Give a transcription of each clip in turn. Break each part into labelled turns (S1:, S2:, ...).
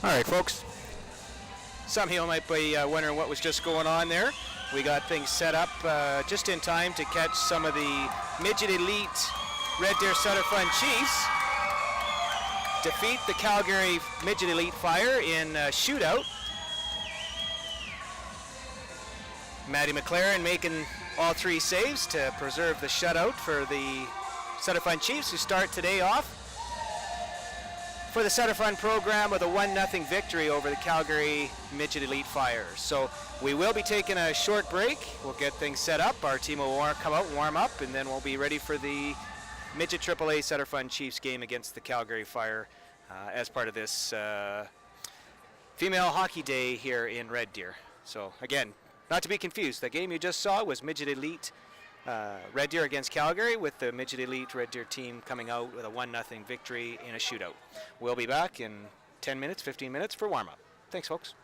S1: All right, folks. Some of you might be wondering what was just going on there. We got things set up just in time to catch some of the Midget Elite Red Deer Sutter Fun Chiefs defeat the Calgary Midget Elite Fire in Shootout. Matty McLaren making all three saves to preserve the shutout for the Sutter Fun Chiefs, who start today off for the Sutter Fun program with a 1-0 victory over the Calgary Midget Elite Fire. So we will be taking a short break. We'll get things set up. Our team will come out and warm up, and then we'll be ready for the Midget AAA Sutter Fun Chiefs game against the Calgary Fire as part of this Female Hockey Day here in Red Deer. So again, not to be confused, the game you just saw was Midget Elite Red Deer against Calgary, with the Midget Elite Red Deer team coming out with a 1-0 victory in a shootout. We'll be back in 10 minutes, 15 minutes for warm-up. Thanks, folks.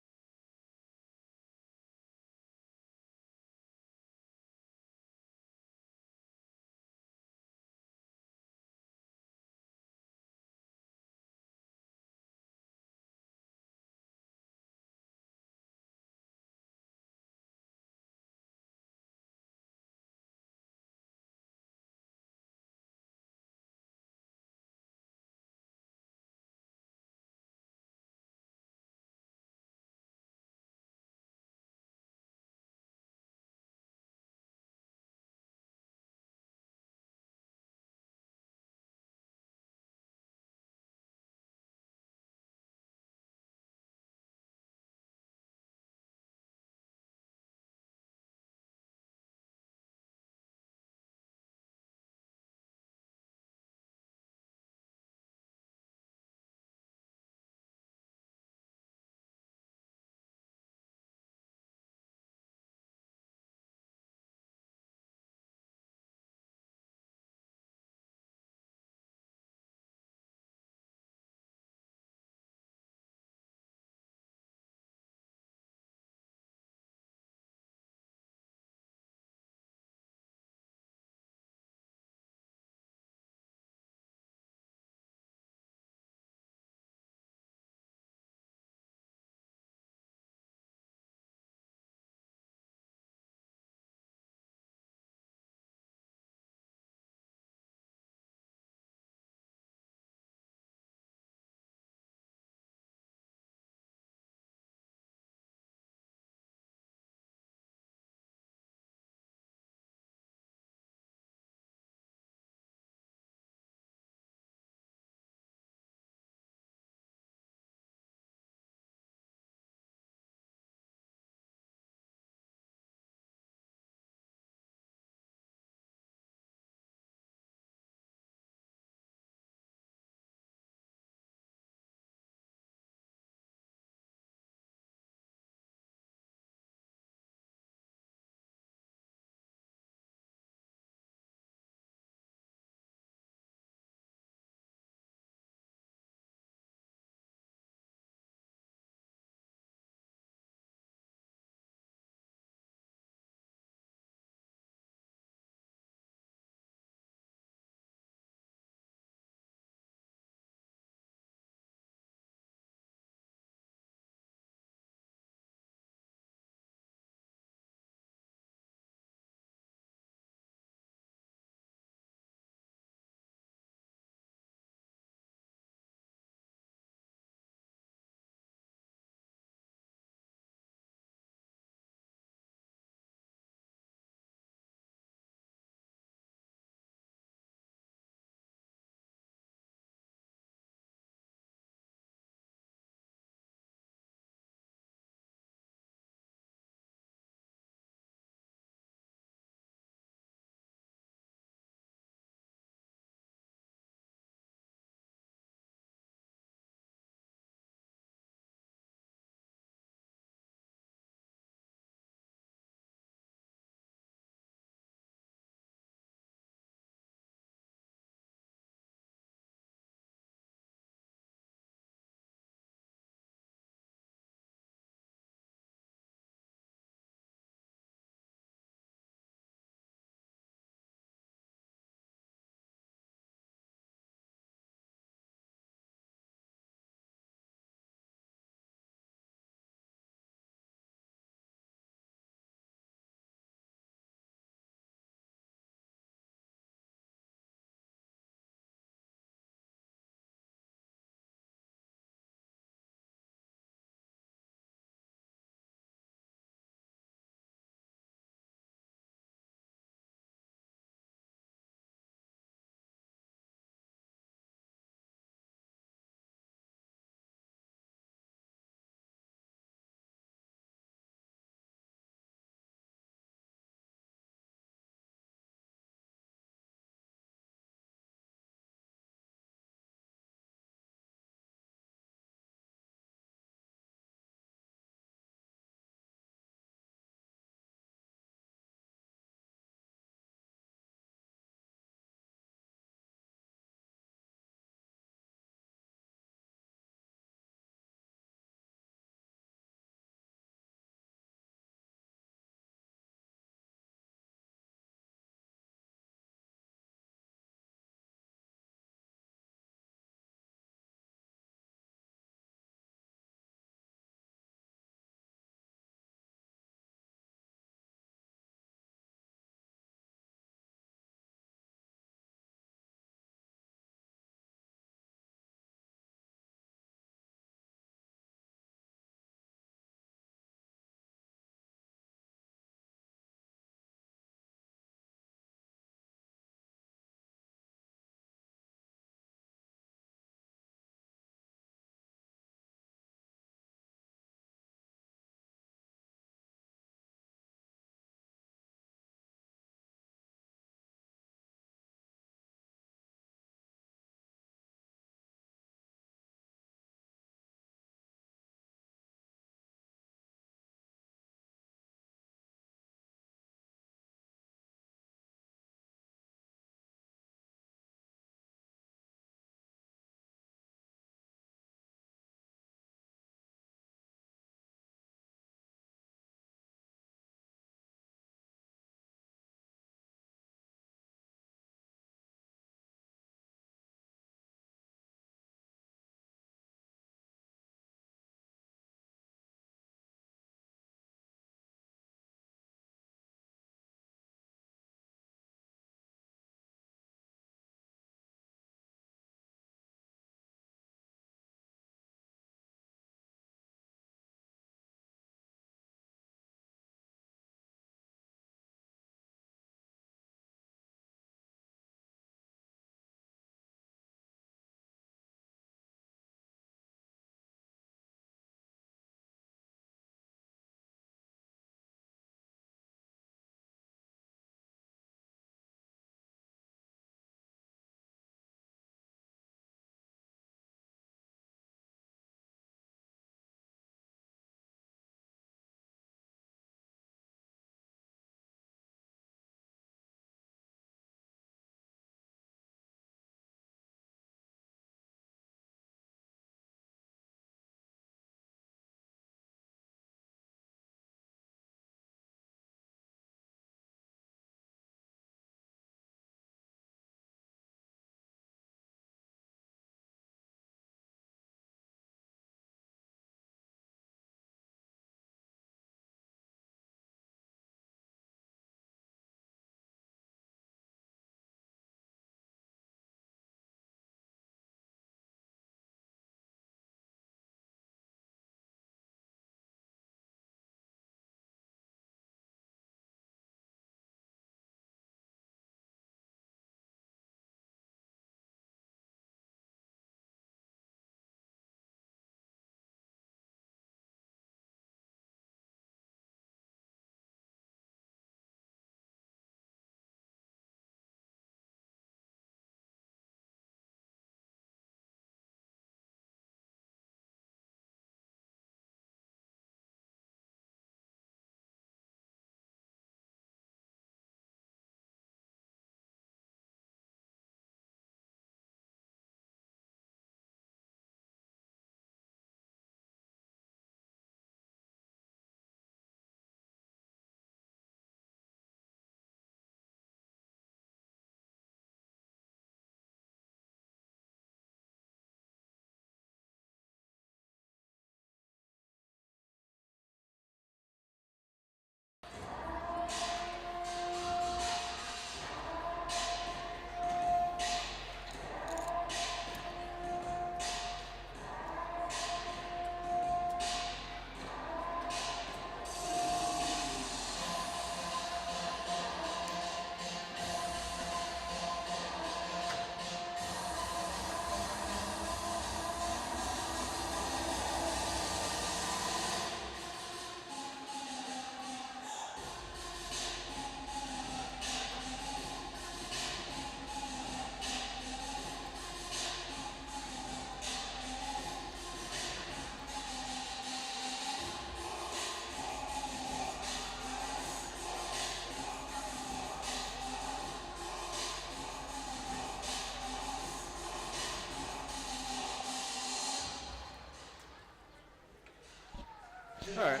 S1: All right.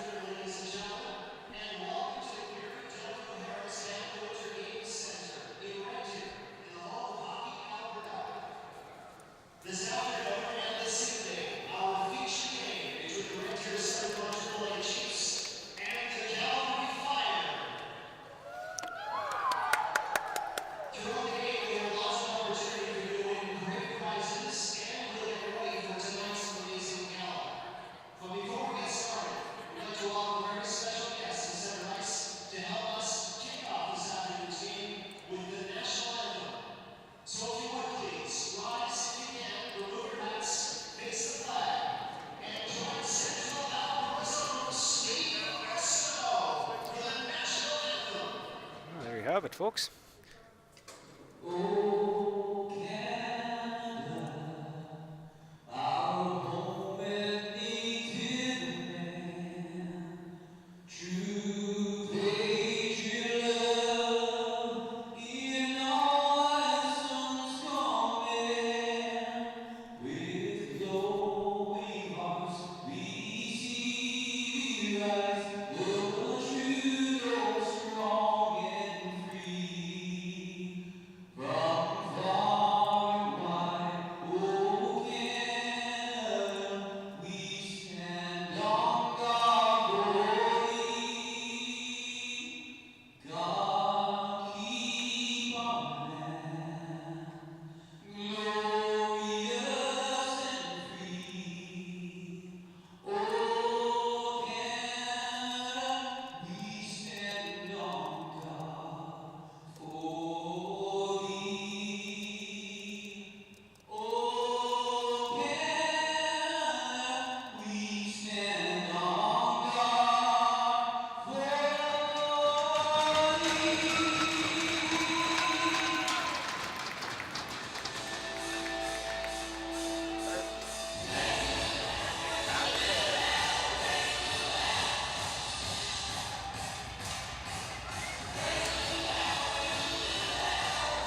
S2: This afternoon and this evening, our feature game between the Red Deer Sutter Chiefs and the Calgary Fire. Throughout the game, we have lots of opportunity for you to win great prizes and really get ready for tonight's amazing gala. But before we get started, we'd like to welcome a very special guest in center ice to help us kick off this afternoon's game with the national anthem. So if you would please, rise if you can, remove your hats, face the flag, and join Central Alberta's Steve Snow for the national anthem.
S1: Well, there you have it, folks.
S2: Oh, Canada, our home and native land, true patriot love in our songs command. With glowing hearts we see we rise, the Shootout strong and free. From far and wide, oh Canada, we stand on guard holy. God keep our land glorious and free. Oh Canada, we stand on guard for thee. Oh Canada, we stand on guard for thee.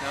S1: No?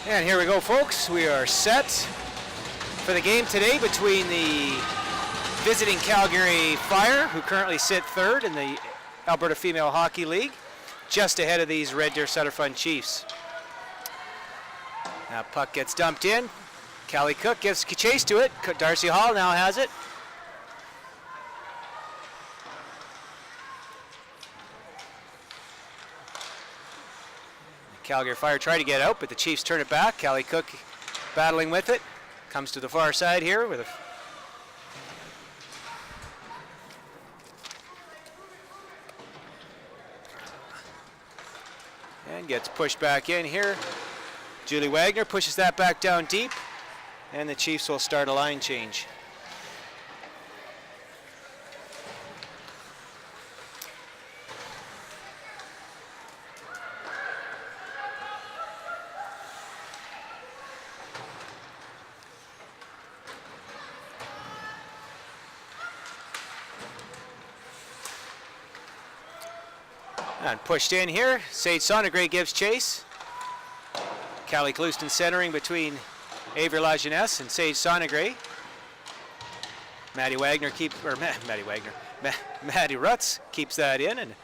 S1: And here we go, folks. We are set for the game today between the visiting Calgary Fire, who currently sit third in the Alberta Female Hockey League, just ahead of these Red Deer Sutter Chiefs. Now puck gets dumped in. Callie Cook gives chase to it. Darcy Hall now has it. Calgary Fire try to get out, but the Chiefs turn it back. Callie Cook battling with it. Comes to the far side here with a and gets pushed back in here. Julie Wagner pushes that back down deep, and the Chiefs will start a line change. And pushed in here. Sage Sonnegrey gives chase. Callie Clouston centering between Avery Lajeunesse and Sage Sonnegrey. Maddie Rutz keeps that in, and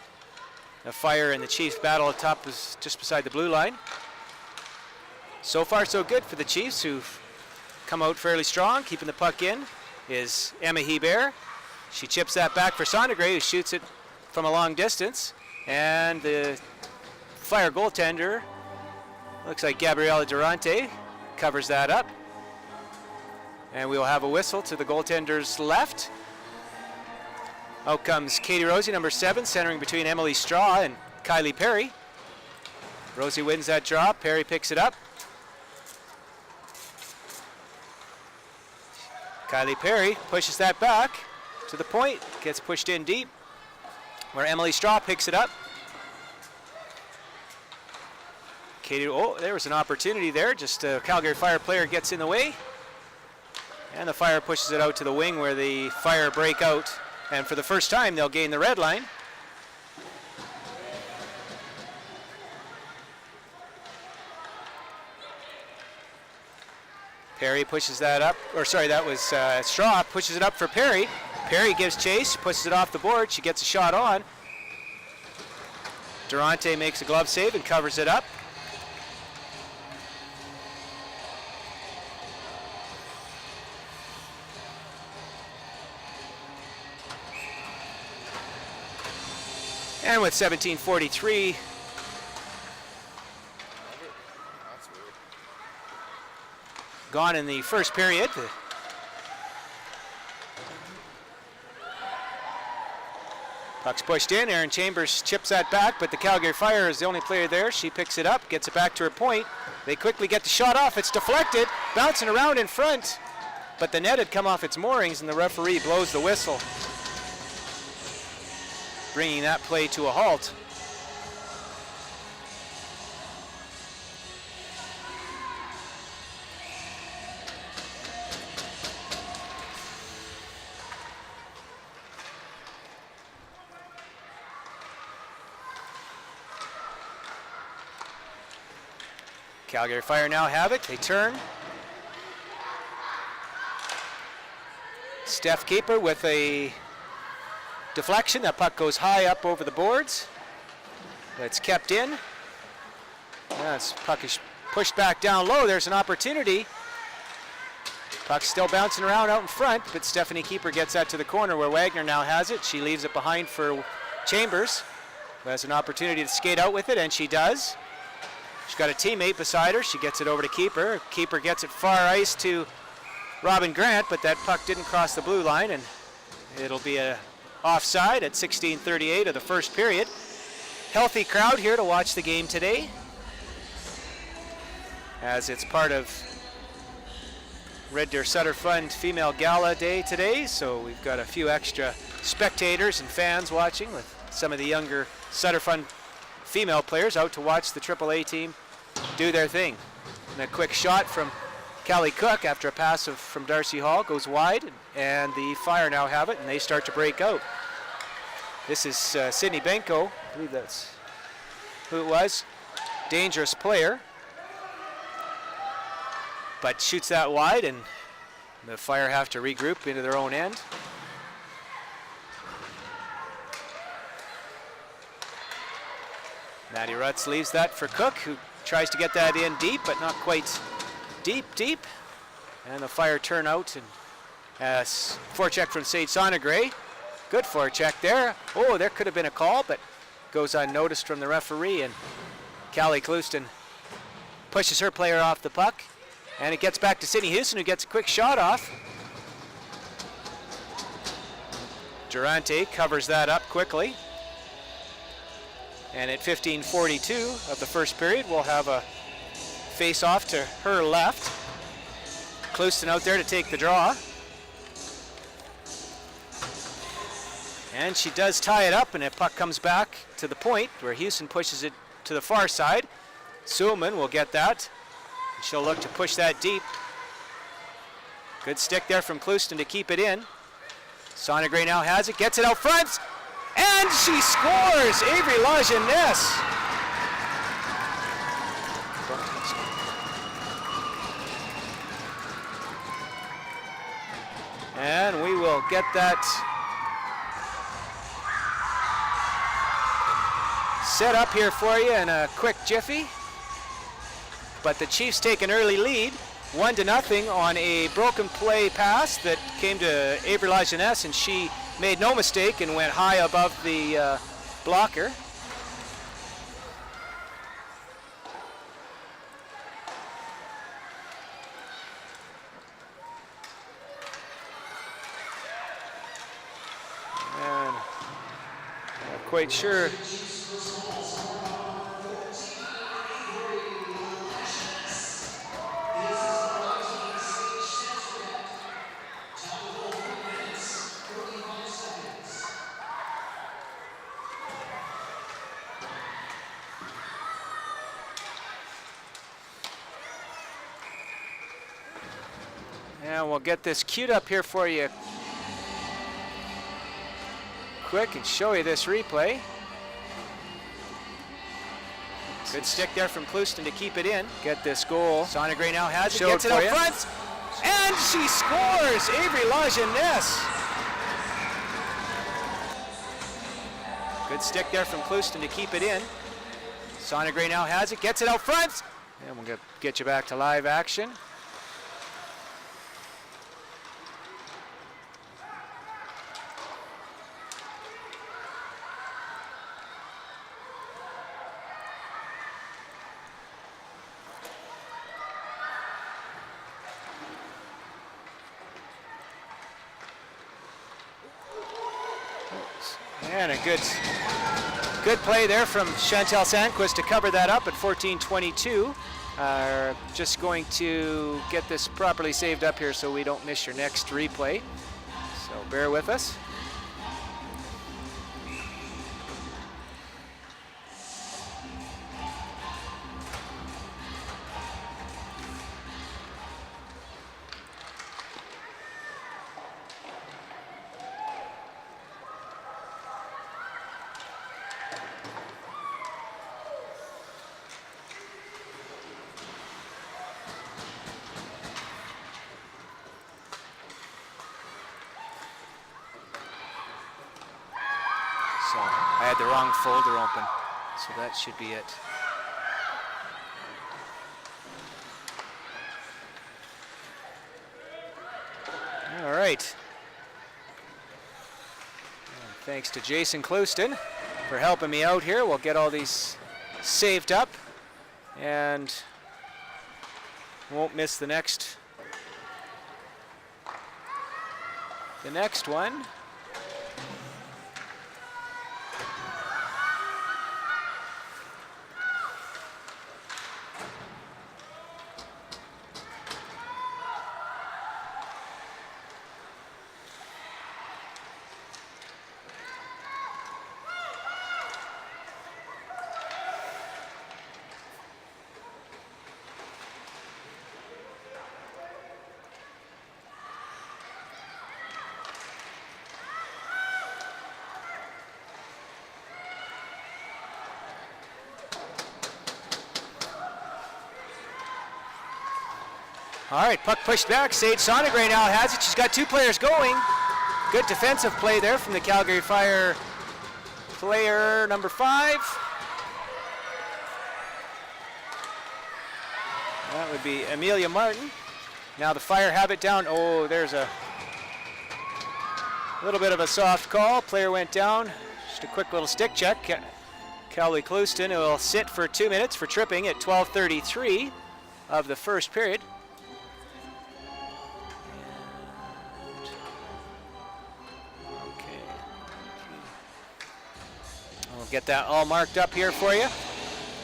S1: the Fire and the Chiefs battle at top is just beside the blue line. So far so good for the Chiefs, who've come out fairly strong. Keeping the puck in is Emma Hebert. She chips that back for Sonnegrey, who shoots it from a long distance. And the Fire goaltender, looks like Gabriela Durante, covers that up. And we will have a whistle to the goaltender's left. Out comes Katie Rosie, number 7, centering between Emily Straw and Kylie Perry. Rosie wins that draw. Perry picks it up. Kylie Perry pushes that back to the point. Gets pushed in deep, where Emily Straw picks it up. Katie, oh, there was an opportunity there. Just a Calgary Fire player gets in the way. And the Fire pushes it out to the wing where the Fire break out. And for the first time, they'll gain the red line. Perry pushes that up, or sorry, that was Straw pushes it up for Perry. Perry gives chase, pushes it off the board. She gets a shot on. Durante makes a glove save and covers it up. And with 17:43, gone in the first period. Puck's pushed in. Erin Chambers chips that back, but the Calgary Fire is the only player there. She picks it up, gets it back to her point. They quickly get the shot off. It's deflected, bouncing around in front, but the net had come off its moorings, and the referee blows the whistle, bringing that play to a halt. Calgary Fire now have it. They turn. Steph Keeper with a deflection. That puck goes high up over the boards. It's kept in. This puck is pushed back down low. There's an opportunity. Puck's still bouncing around out in front, but Stephanie Keeper gets that to the corner where Wagner now has it. She leaves it behind for Chambers, who has an opportunity to skate out with it, and she does. She's got a teammate beside her. She gets it over to Keeper. Keeper gets it far ice to Robin Grant, but that puck didn't cross the blue line, and it'll be a offside at 16:38 of the first period. Healthy crowd here to watch the game today, as it's part of Red Deer Sutter Fund Female Gala Day today, so we've got a few extra spectators and fans watching, with some of the younger Sutter Fund female players out to watch the AAA team do their thing. And a quick shot from Callie Cook after a pass from Darcy Hall goes wide, and the Fire now have it, and they start to break out. This is Sydney Benko, I believe that's who it was. Dangerous player, but shoots that wide, and the Fire have to regroup into their own end. Maddie Rutz leaves that for Cook, who tries to get that in deep, but not quite deep. And the Fire turn out, and forecheck from Sage Sonegray. Good forecheck there. Oh, there could have been a call, but goes unnoticed from the referee, and Callie Clouston pushes her player off the puck, and it gets back to Sydney Houston, who gets a quick shot off. Durante covers that up quickly. And at 15:42 of the first period, we'll have a face-off to her left. Clouston out there to take the draw. And she does tie it up, and a puck comes back to the point where Houston pushes it to the far side. Suleman will get that. She'll look to push that deep. Good stick there from Clouston to keep it in. Sonegray now has it, gets it out front. And she scores! Avery Lajeunesse. And we will get that set up here for you in a quick jiffy. But the Chiefs take an early lead, 1-0 on a broken play pass that came to Avery Lajeunesse, and she made no mistake and went high above the blocker. And quite sure. And we'll get this queued up here for you quick and show you this replay. Good stick there from Clouston to keep it in. Get this goal. Sonegray now has it, gets it out front, and she scores! Avery Lajeunesse. Good stick there from Clouston to keep it in. Sonegray now has it, gets it out front, and we'll get you back to live action. And a good play there from Chantel Sandquist to cover that up at 14:22. Just going to get this properly saved up here so we don't miss your next replay. So bear with us. So I had the wrong folder open, so that should be it. All right. And thanks to Jason Clouston for helping me out here. We'll get all these saved up and won't miss the next one. All right, puck pushed back. Sage Sonegray now has it. She's got two players going. Good defensive play there from the Calgary Fire player number 5. That would be Amelia Martin. Now the Fire have it down. Oh, there's a little bit of a soft call. Player went down. Just a quick little stick check. Kelly Clouston will sit for 2 minutes for tripping at 12:33 of the first period. Get that all marked up here for you.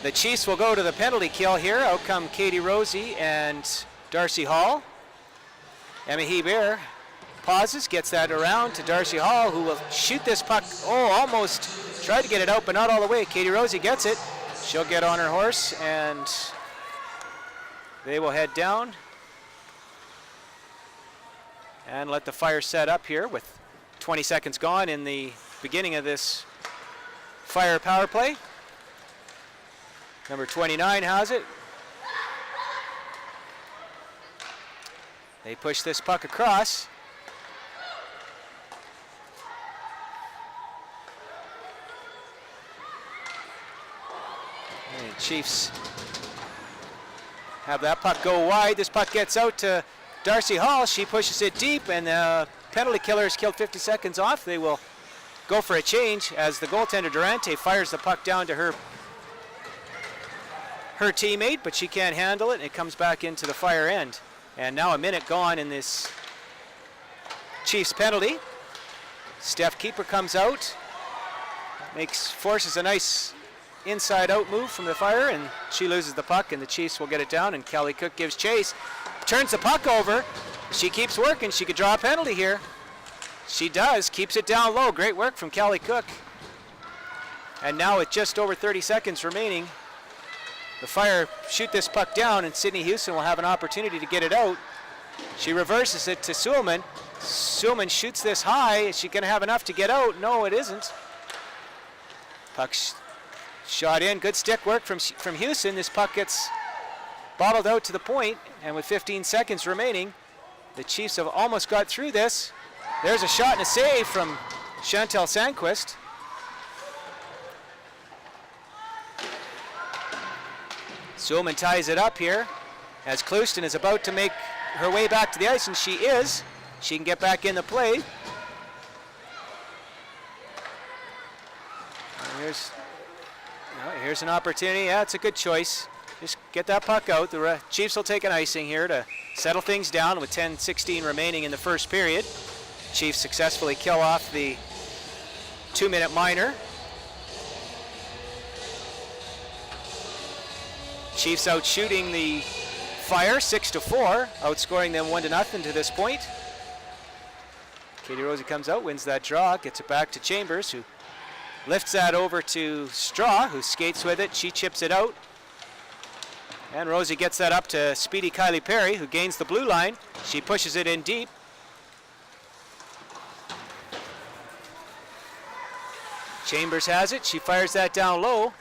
S1: The Chiefs will go to the penalty kill here. Out come Katie Rosie and Darcy Hall. Emma Hebert pauses, gets that around to Darcy Hall, who will shoot this puck. Oh, almost tried to get it out, but not all the way. Katie Rosie gets it. She'll get on her horse, and they will head down and let the Fire set up here with 20 seconds gone in the beginning of this Fire power play. Number 29 has it. They push this puck across. And the Chiefs have that puck go wide. This puck gets out to Darcy Hall. She pushes it deep, and the penalty killer has killed 50 seconds off. They will go for a change as the goaltender Durante fires the puck down to her teammate, but she can't handle it, and it comes back into the Fire end. And now a minute gone in this Chiefs penalty. Steph Keeper comes out. forces a nice inside-out move from the Fire, and she loses the puck, and the Chiefs will get it down, and Kelly Cook gives chase. Turns the puck over. She keeps working. She could draw a penalty here. She does. Keeps it down low. Great work from Kelly Cook. And now with just over 30 seconds remaining, the Fire shoot this puck down, and Sydney Houston will have an opportunity to get it out. She reverses it to Suleman. Suleman shoots this high. Is she going to have enough to get out? No, it isn't. Puck shot in. Good stick work from Houston. This puck gets bottled out to the point, and with 15 seconds remaining, the Chiefs have almost got through this. There's a shot and a save from Chantel Sandquist. Suleman ties it up here as Clouston is about to make her way back to the ice, and she is. She can get back in the play. Here's an opportunity. Yeah, it's a good choice. Just get that puck out. The Chiefs will take an icing here to settle things down with 10:16 remaining in the first period. Chiefs successfully kill off the 2-minute minor. Chiefs out shooting the Fire 6-4, outscoring them 1-0 to this point. Katie Rosie comes out, wins that draw, gets it back to Chambers, who lifts that over to Straw, who skates with it. She chips it out. And Rosie gets that up to speedy Kylie Perry, who gains the blue line. She pushes it in deep. Chambers has it. She fires that down low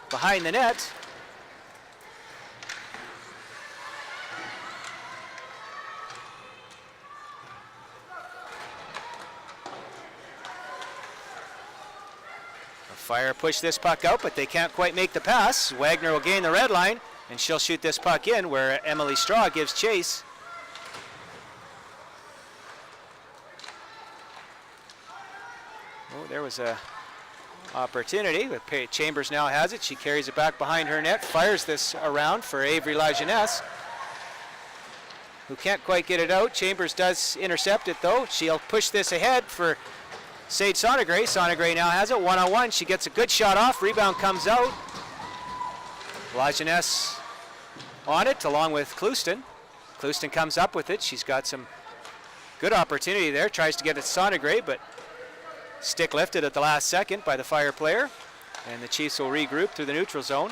S1: behind the net. Fire push this puck out, but they can't quite make the pass. Wagner will gain the red line, and she'll shoot this puck in where Emily Straw gives chase. Oh, there was a opportunity, but Chambers now has it. She carries it back behind her net, fires this around for Avery Lajeunesse, who can't quite get it out. Chambers does intercept it, though. She'll push this ahead for Sage Sonegray. Sonegray now has it, one-on-one. She gets a good shot off. Rebound comes out. Lajeunesse on it, along with Clouston. Clouston comes up with it. She's got some good opportunity there. Tries to get it to Sonegray, but stick lifted at the last second by the Fire player. And the Chiefs will regroup through the neutral zone.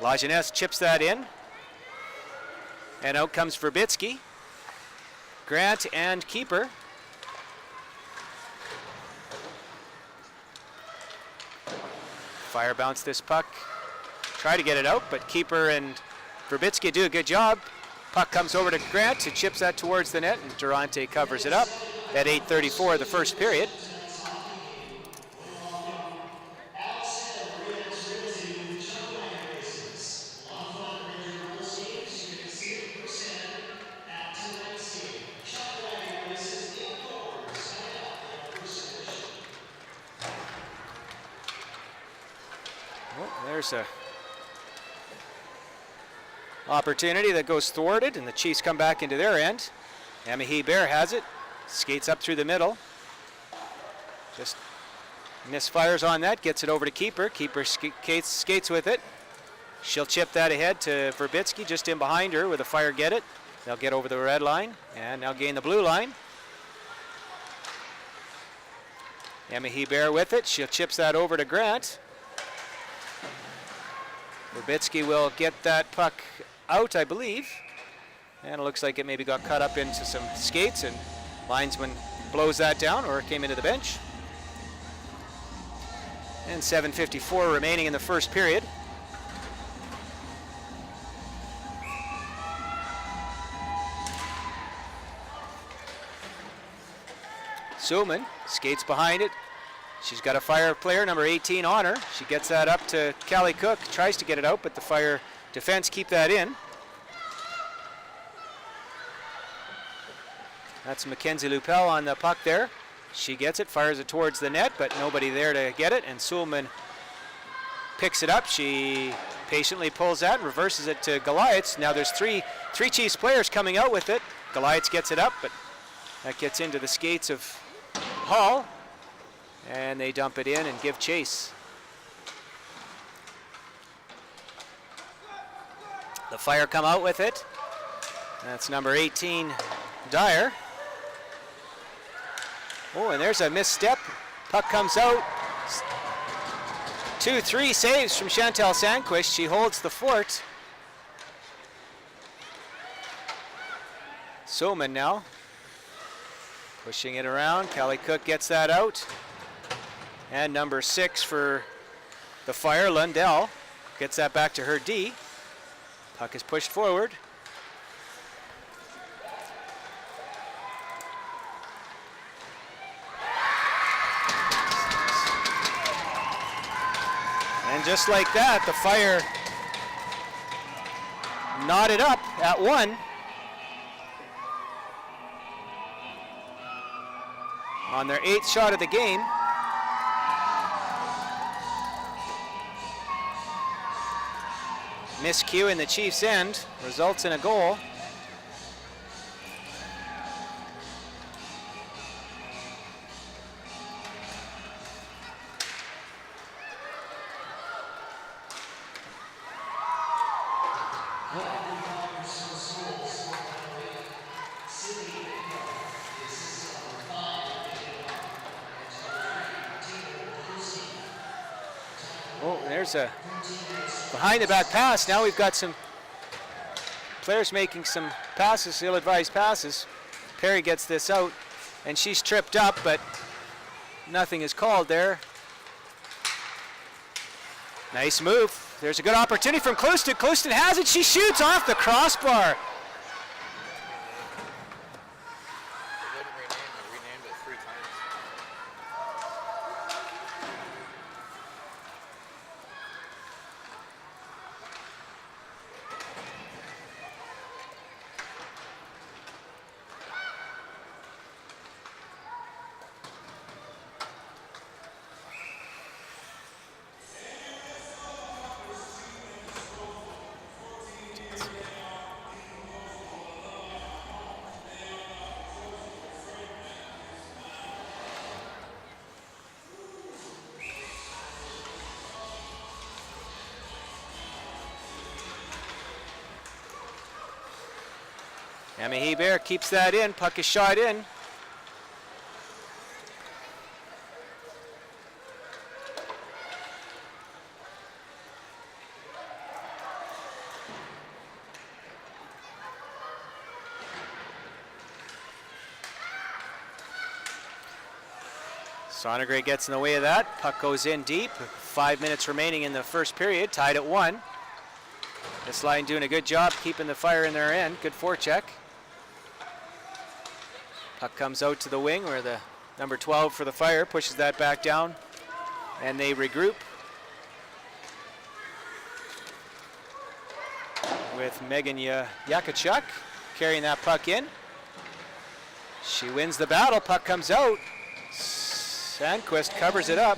S1: Lajeunesse chips that in. And out comes Verbitsky. Grant and Keeper. Fire bounce this puck. Try to get it out, but Keeper and Verbitsky do a good job. Puck comes over to Grant, who chips that towards the net, and Durante covers it up at 8:34 of the first period. There's a opportunity that goes thwarted, and the Chiefs come back into their end. Amihi Bear has it, skates up through the middle. Just misfires on that, gets it over to Keeper. Keeper skates with it. She'll chip that ahead to Verbitsky, just in behind her with a Fire get it. They'll get over the red line and now gain the blue line. Amihi Bear with it. She'll chips that over to Grant. Verbitsky will get that puck out, I believe. And it looks like it maybe got cut up into some skates, and linesman blows that down, or came into the bench. And 7:54 remaining in the first period. Suleman skates behind it. She's got a Fire player, number 18, on her. She gets that up to Callie Cook, tries to get it out, but the Fire defense keep that in. That's Mackenzie Lupel on the puck there. She gets it, fires it towards the net, but nobody there to get it, and Suleman picks it up. She patiently pulls that and reverses it to Goliaths. Now there's three Chiefs players coming out with it. Goliaths gets it up, but that gets into the skates of Hall. And they dump it in and give chase. The Fire come out with it. That's number 18, Dyer. Oh, and there's a misstep. Puck comes out. 2-3 saves from Chantal Sandquist. She holds the fort. Soman now pushing it around. Callie Cook gets that out. And number 6 for the Fire, Lundell, gets that back to her D. Puck is pushed forward. And just like that, the Fire knotted up at 1. On their 8th shot of the game. Miscue in the Chiefs' end results in a goal. Oh, there's a behind the back pass. Now we've got some players making some passes, ill-advised passes. Perry gets this out, and she's tripped up, but nothing is called there. Nice move. There's a good opportunity from Clouston. Clouston has it. She shoots off the crossbar. Emma Hebert keeps that in. Puck is shot in. Sonegray gets in the way of that. Puck goes in deep. 5 minutes remaining in the first period. Tied at 1. This line doing a good job keeping the Fire in their end. Good forecheck. Puck comes out to the wing where the number 12 for the Fire pushes that back down, and they regroup with Megan Yakachuk carrying that puck in. She wins the battle. Puck comes out. Sandquist covers it up.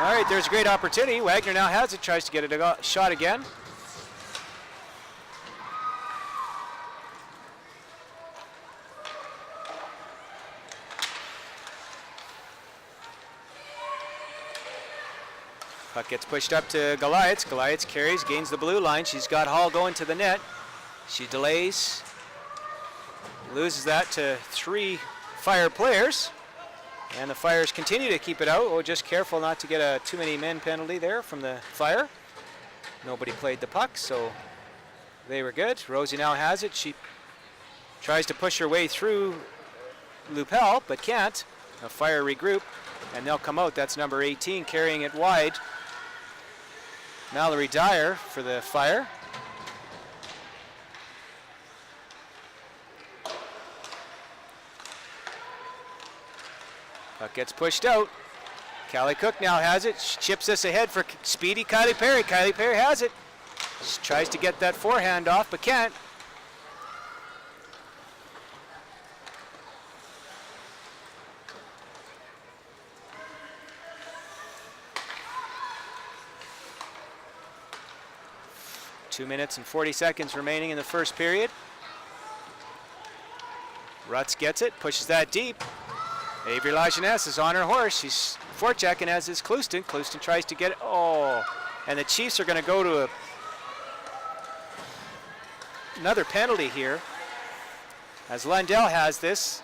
S1: All right, there's a great opportunity. Wagner now has it, tries to get a shot again. Puck gets pushed up to Goliaths. Goliaths carries, gains the blue line. She's got Hall going to the net. She delays, loses that to 3 Fire players. And the Fires continue to keep it out. Oh, just careful not to get a too many men penalty there from the Fire. Nobody played the puck, so they were good. Rosie now has it. She tries to push her way through Lupel, but can't. A Fire regroup, and they'll come out. That's number 18 carrying it wide. Mallory Dyer for the Fire. Puck gets pushed out. Callie Cook now has it. She chips this ahead for speedy Kylie Perry. Kylie Perry has it. She tries to get that forehand off, but can't. Two minutes and 40 seconds remaining in the first period. Rutz gets it, pushes that deep. Avery Lajeunesse is on her horse. She's forechecking, as is Clouston. Clouston tries to get it. Oh, and the Chiefs are going to go to another penalty here, as Lundell has this.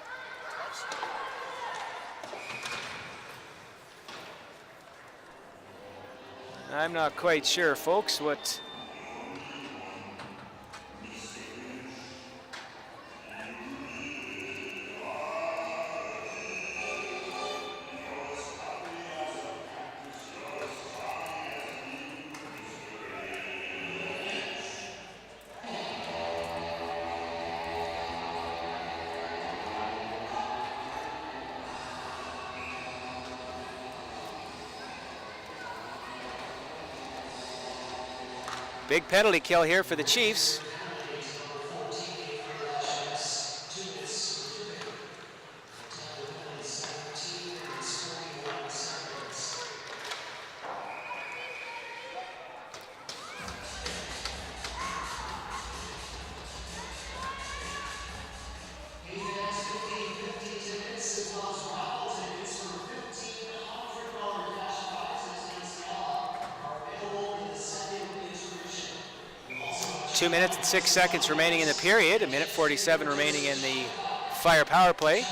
S1: I'm not quite sure, folks, what. Big penalty kill here for the Chiefs. Two minutes and 6 seconds remaining in the period. A minute 47 remaining in the Fire power play.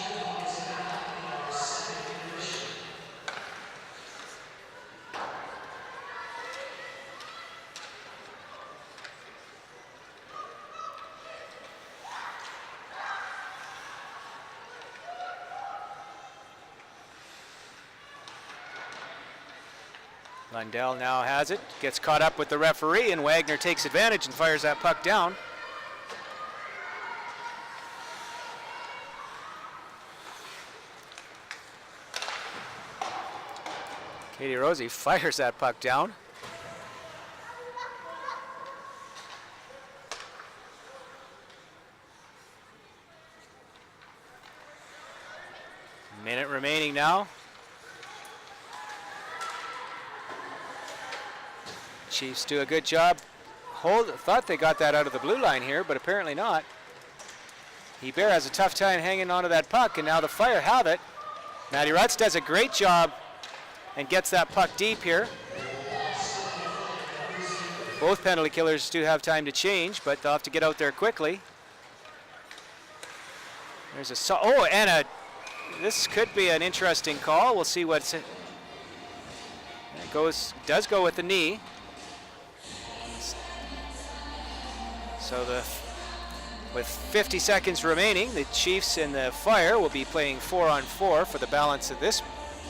S1: Lundell now has it, gets caught up with the referee, and Wagner takes advantage and fires that puck down. Katie Rosie fires that puck down. Minute remaining now. Chiefs do a good job. Thought they got that out of the blue line here, but apparently not. Hebert has a tough time hanging onto that puck, and now the Fire have it. Maddie Rutz does a great job and gets that puck deep here. Both penalty killers do have time to change, but they'll have to get out there quickly. There's a this could be an interesting call. We'll see what's it does go with the knee. So with 50 seconds remaining, the Chiefs and the Fire will be playing 4-on-4 for the balance of this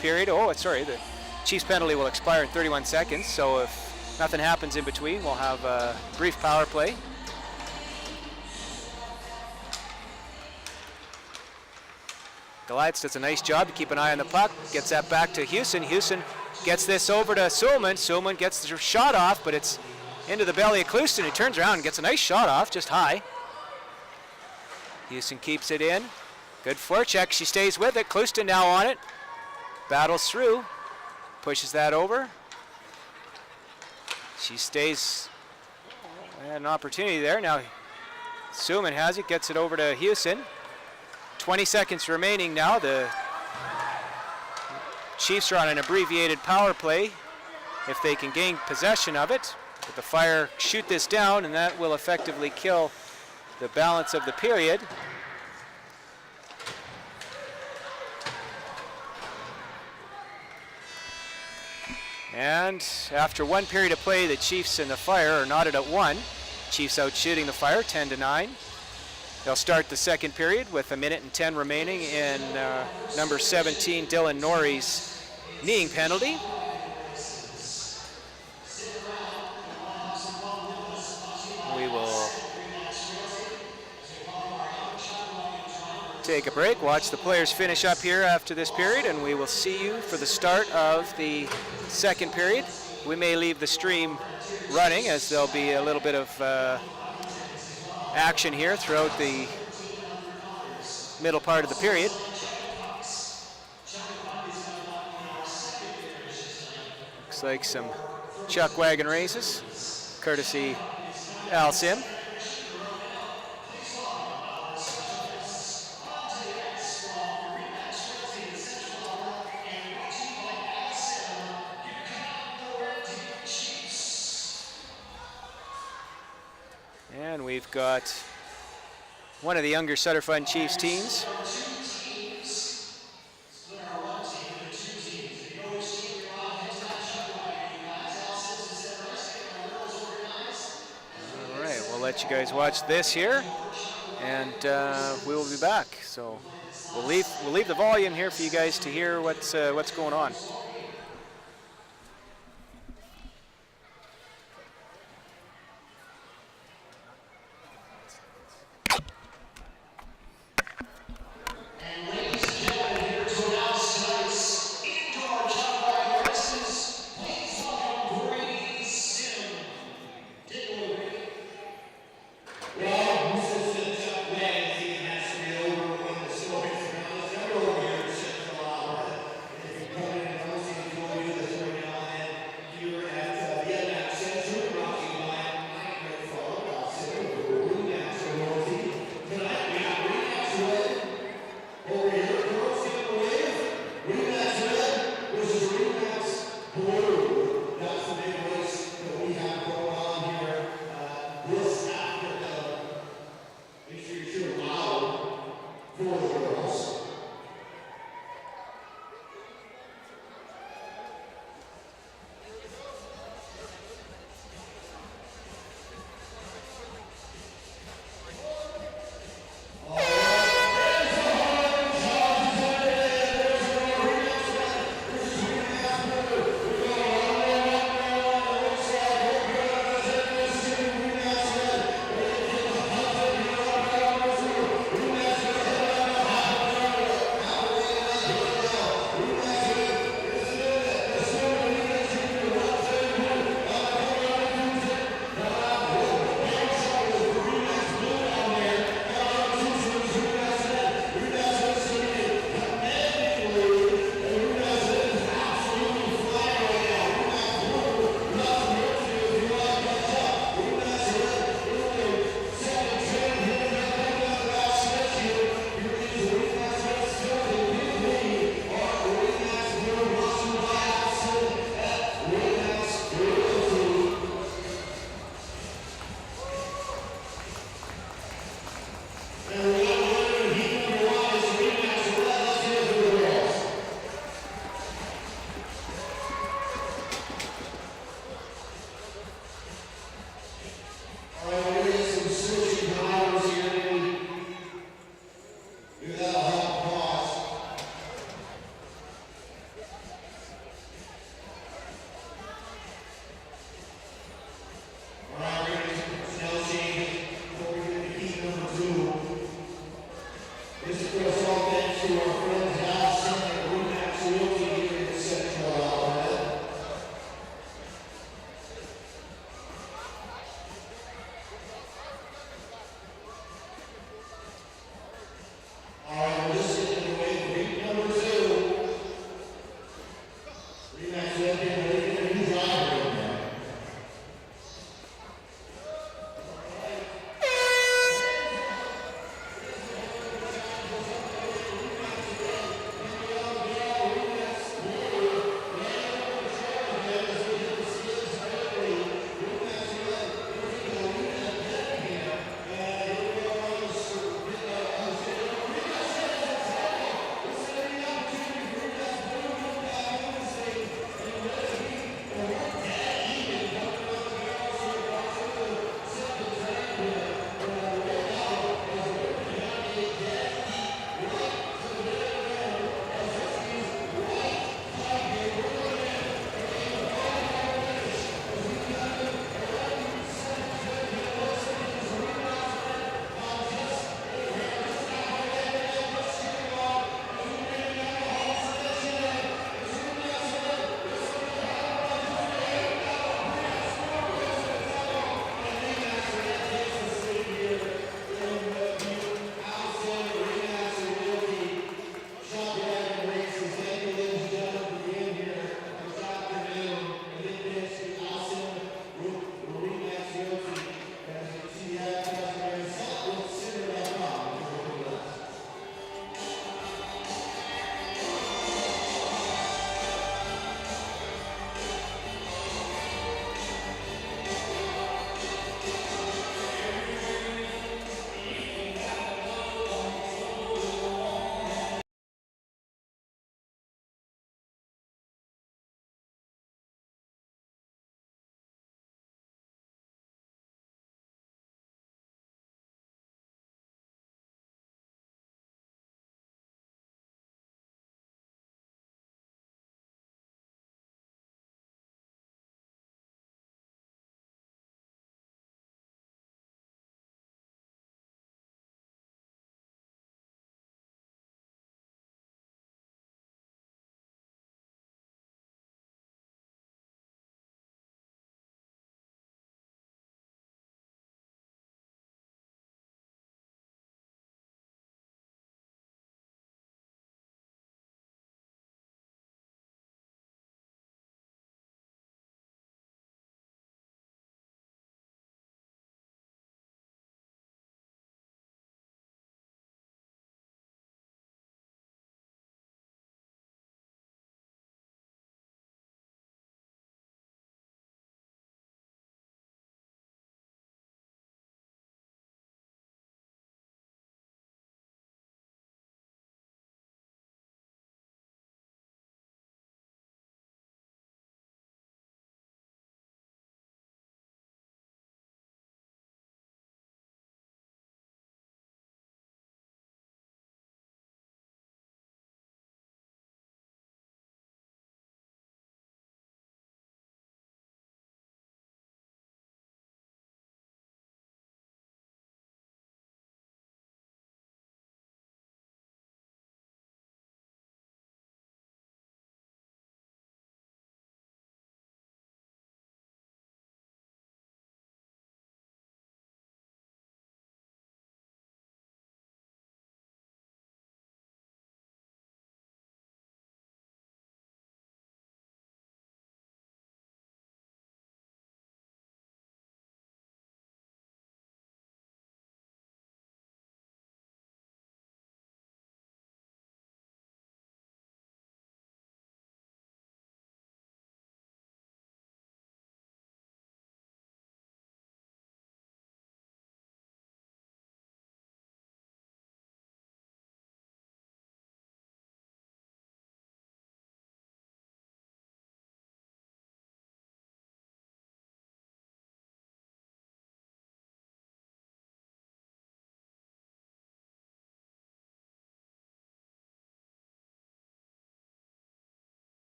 S1: period. The Chiefs penalty will expire in 31 seconds. So if nothing happens in between, we'll have a brief power play. Goliaths does a nice job to keep an eye on the puck. Gets that back to Houston. Houston gets this over to Sulman. Sulman gets the shot off, but it's into the belly of Clouston, who turns around and gets a nice shot off, just high. Houston keeps it in. Good forecheck. She stays with it. Clouston now on it. Battles through. Pushes that over. She stays. An opportunity there. Now Sulman has it. Gets it over to Houston. 20 seconds remaining now. The Chiefs are on an abbreviated power play if they can gain possession of it. But the Fire shoot this down, and that will effectively kill the balance of the period. And after one period of play, the Chiefs and the Fire are knotted at 1. Chiefs out shooting the Fire 10-9. They'll start the second period with 1:10 remaining in number 17, Dylan Norrie's kneeing penalty. We will take a break, watch the players finish up here after this period, and we will see you for the start of the second period. We may leave the stream running as there'll be a little bit of action here throughout the middle part of the period. Looks like some chuck wagon races, courtesy Al Sim. And we've got one of the younger Sutter Fun Chiefs teams. All right, we'll let you guys watch this here, and we will be back. So we'll leave the volume here for you guys to hear what's going on.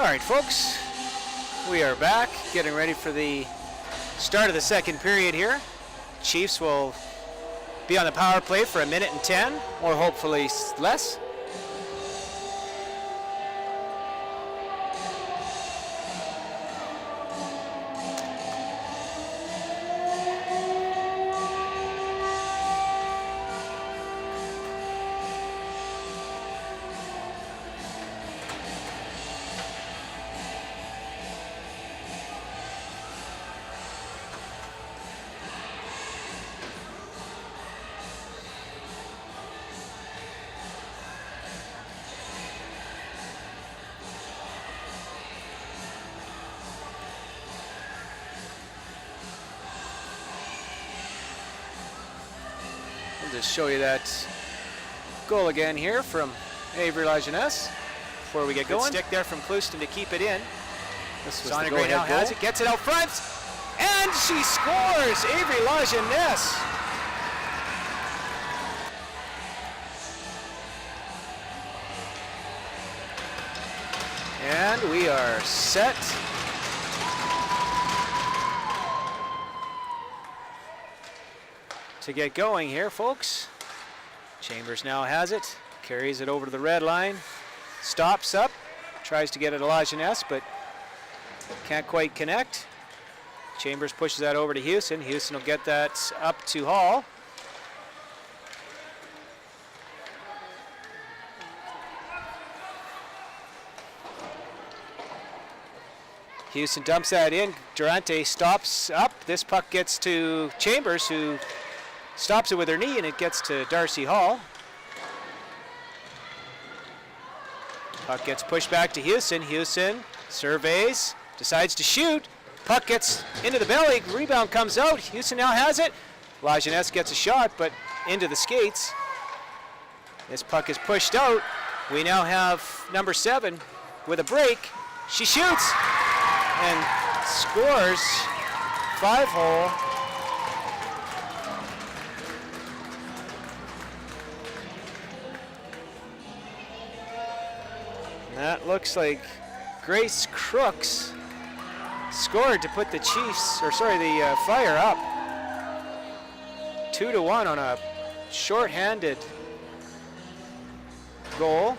S1: right, folks, we are back, getting ready for the start of the second period here. Chiefs will be on the power play for 1:10, or hopefully less. I'll just show you that goal again here from Avery Lajeunesse before we get going. Stick there from Clouston to keep it in.
S2: This was
S1: Sonia
S2: the
S1: Gray now
S2: go-ahead
S1: has
S2: goal.
S1: it, gets it out front, and she scores! Avery Lajeunesse. And we are set. To get going here, folks. Chambers now has it, carries it over to the red line, stops up, tries to get it to Lajeunesse, but can't quite connect. Chambers pushes that over to Houston. Houston will get that up to Hall. Houston dumps that in. Durante stops up. This puck gets to Chambers, who stops it with her knee, and it gets to Darcy Hall. Puck gets pushed back to Houston. Houston surveys, decides to shoot. Puck gets into the belly. Rebound comes out. Houston now has it. Lajeunesse gets a shot, but into the skates. This puck is pushed out. We now have number 7 with a break. She shoots and scores. 5-hole. That looks like Grace Crooks scored to put the Chiefs, or sorry, the Fire up 2-1 on a shorthanded goal.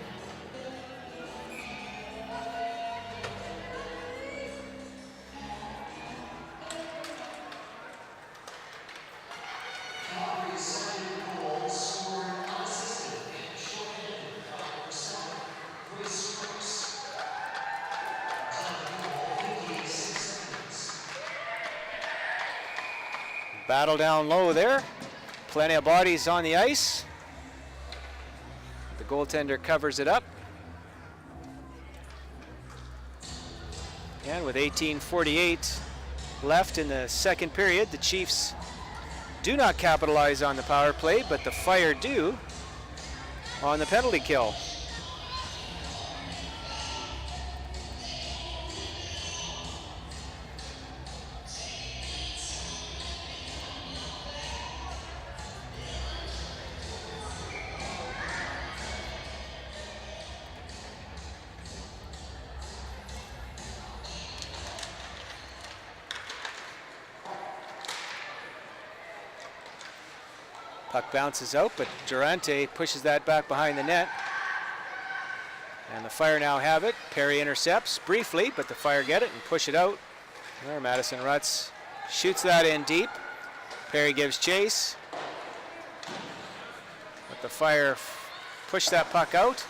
S2: Calgary's second goal scored unassisted and shorthanded by Sutter. Grace Crooks. Time goal, 56 seconds.
S1: Battle down low there. Plenty of bodies on the ice. The goaltender covers it up. And with 18:48 left in the second period, the Chiefs do not capitalize on the power play, but the Fire do on the penalty kill. Puck bounces out, but Durante pushes that back behind the net. And the Fire now have it. Perry intercepts briefly, but the Fire get it and push it out. There, Madison Rutz shoots that in deep. Perry gives chase. But the Fire push that puck out.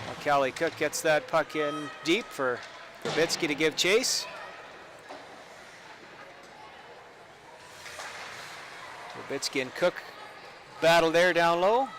S1: Well, Callie Cook gets that puck in deep for Verbitsky to give chase. Verbitsky and Cook battle there down low.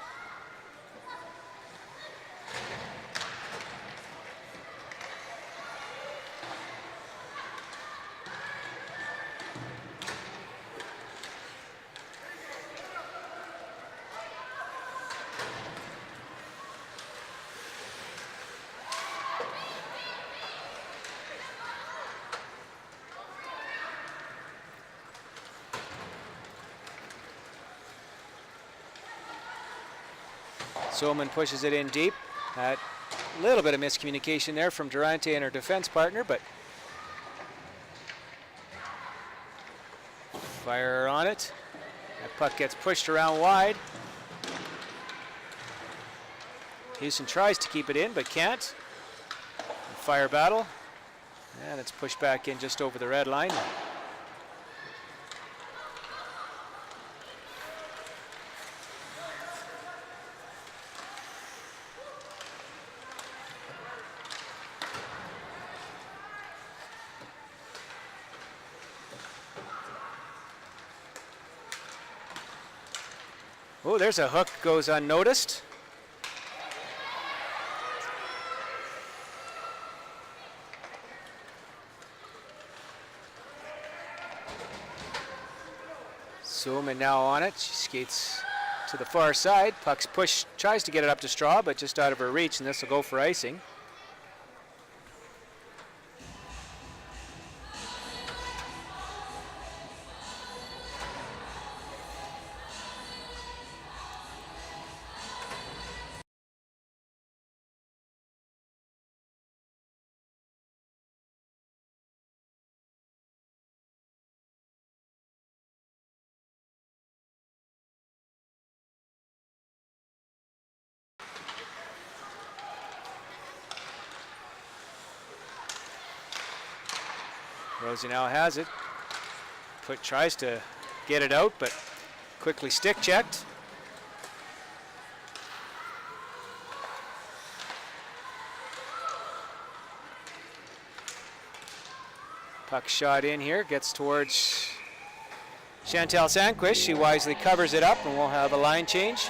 S1: Soman pushes it in deep. That little bit of miscommunication there from Durante and her defense partner, but fire on it. That puck gets pushed around wide. Houston tries to keep it in, but can't. Fire battle. And it's pushed back in just over the red line. Oh, there's a hook, goes unnoticed. Zooman now on it. She skates to the far side. Puck's pushed, tries to get it up to Straw, but just out of her reach, and this will go for icing. Rosie now has it. Tries to get it out, but quickly stick checked. Puck shot in here, gets towards Chantal Sanquist. She wisely covers it up, and we'll have a line change.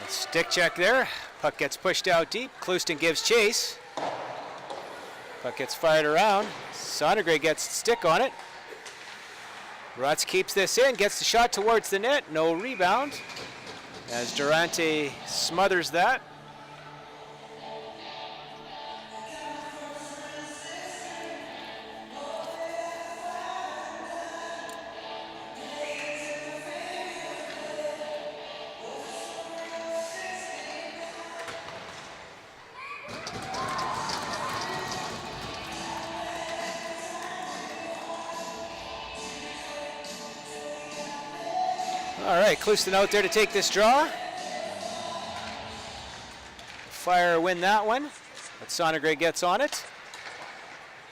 S1: Stick check there. Puck gets pushed out deep. Clouston gives chase. Puck gets fired around. Sondergray gets the stick on it. Rutz keeps this in, gets the shot towards the net. No rebound as Durante smothers that. All right, Clouston out there to take this draw. Fire win that one, but Sondergray gets on it.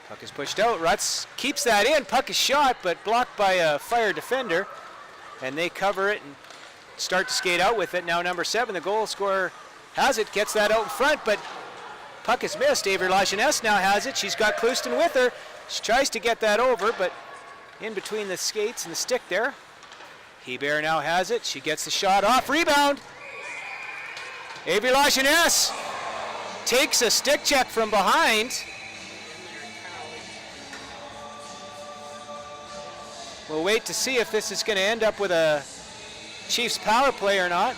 S1: Puck is pushed out. Rutz keeps that in. Puck is shot, but blocked by a Fire defender, and they cover it and start to skate out with it. Now number 7, the goal scorer, has it, gets that out in front, but puck is missed. Avery Lajeunesse now has it. She's got Clouston with her. She tries to get that over, but in between the skates and the stick there. Hebert now has it. She gets the shot off. Rebound. Avery Lajeunesse takes a stick check from behind. We'll wait to see if this is going to end up with a Chiefs power play or not.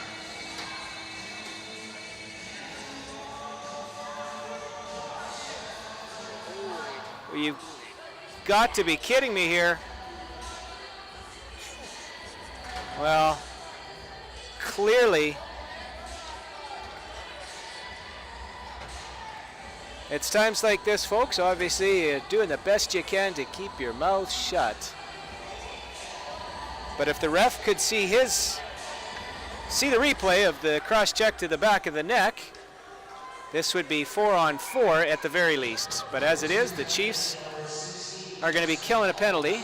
S1: Well, you've got to be kidding me here. Well, clearly, it's times like this, folks. Obviously, you're doing the best you can to keep your mouth shut. But if the ref could see the replay of the cross-check to the back of the neck, this would be 4-on-4 at the very least. But as it is, the Chiefs are going to be killing a penalty.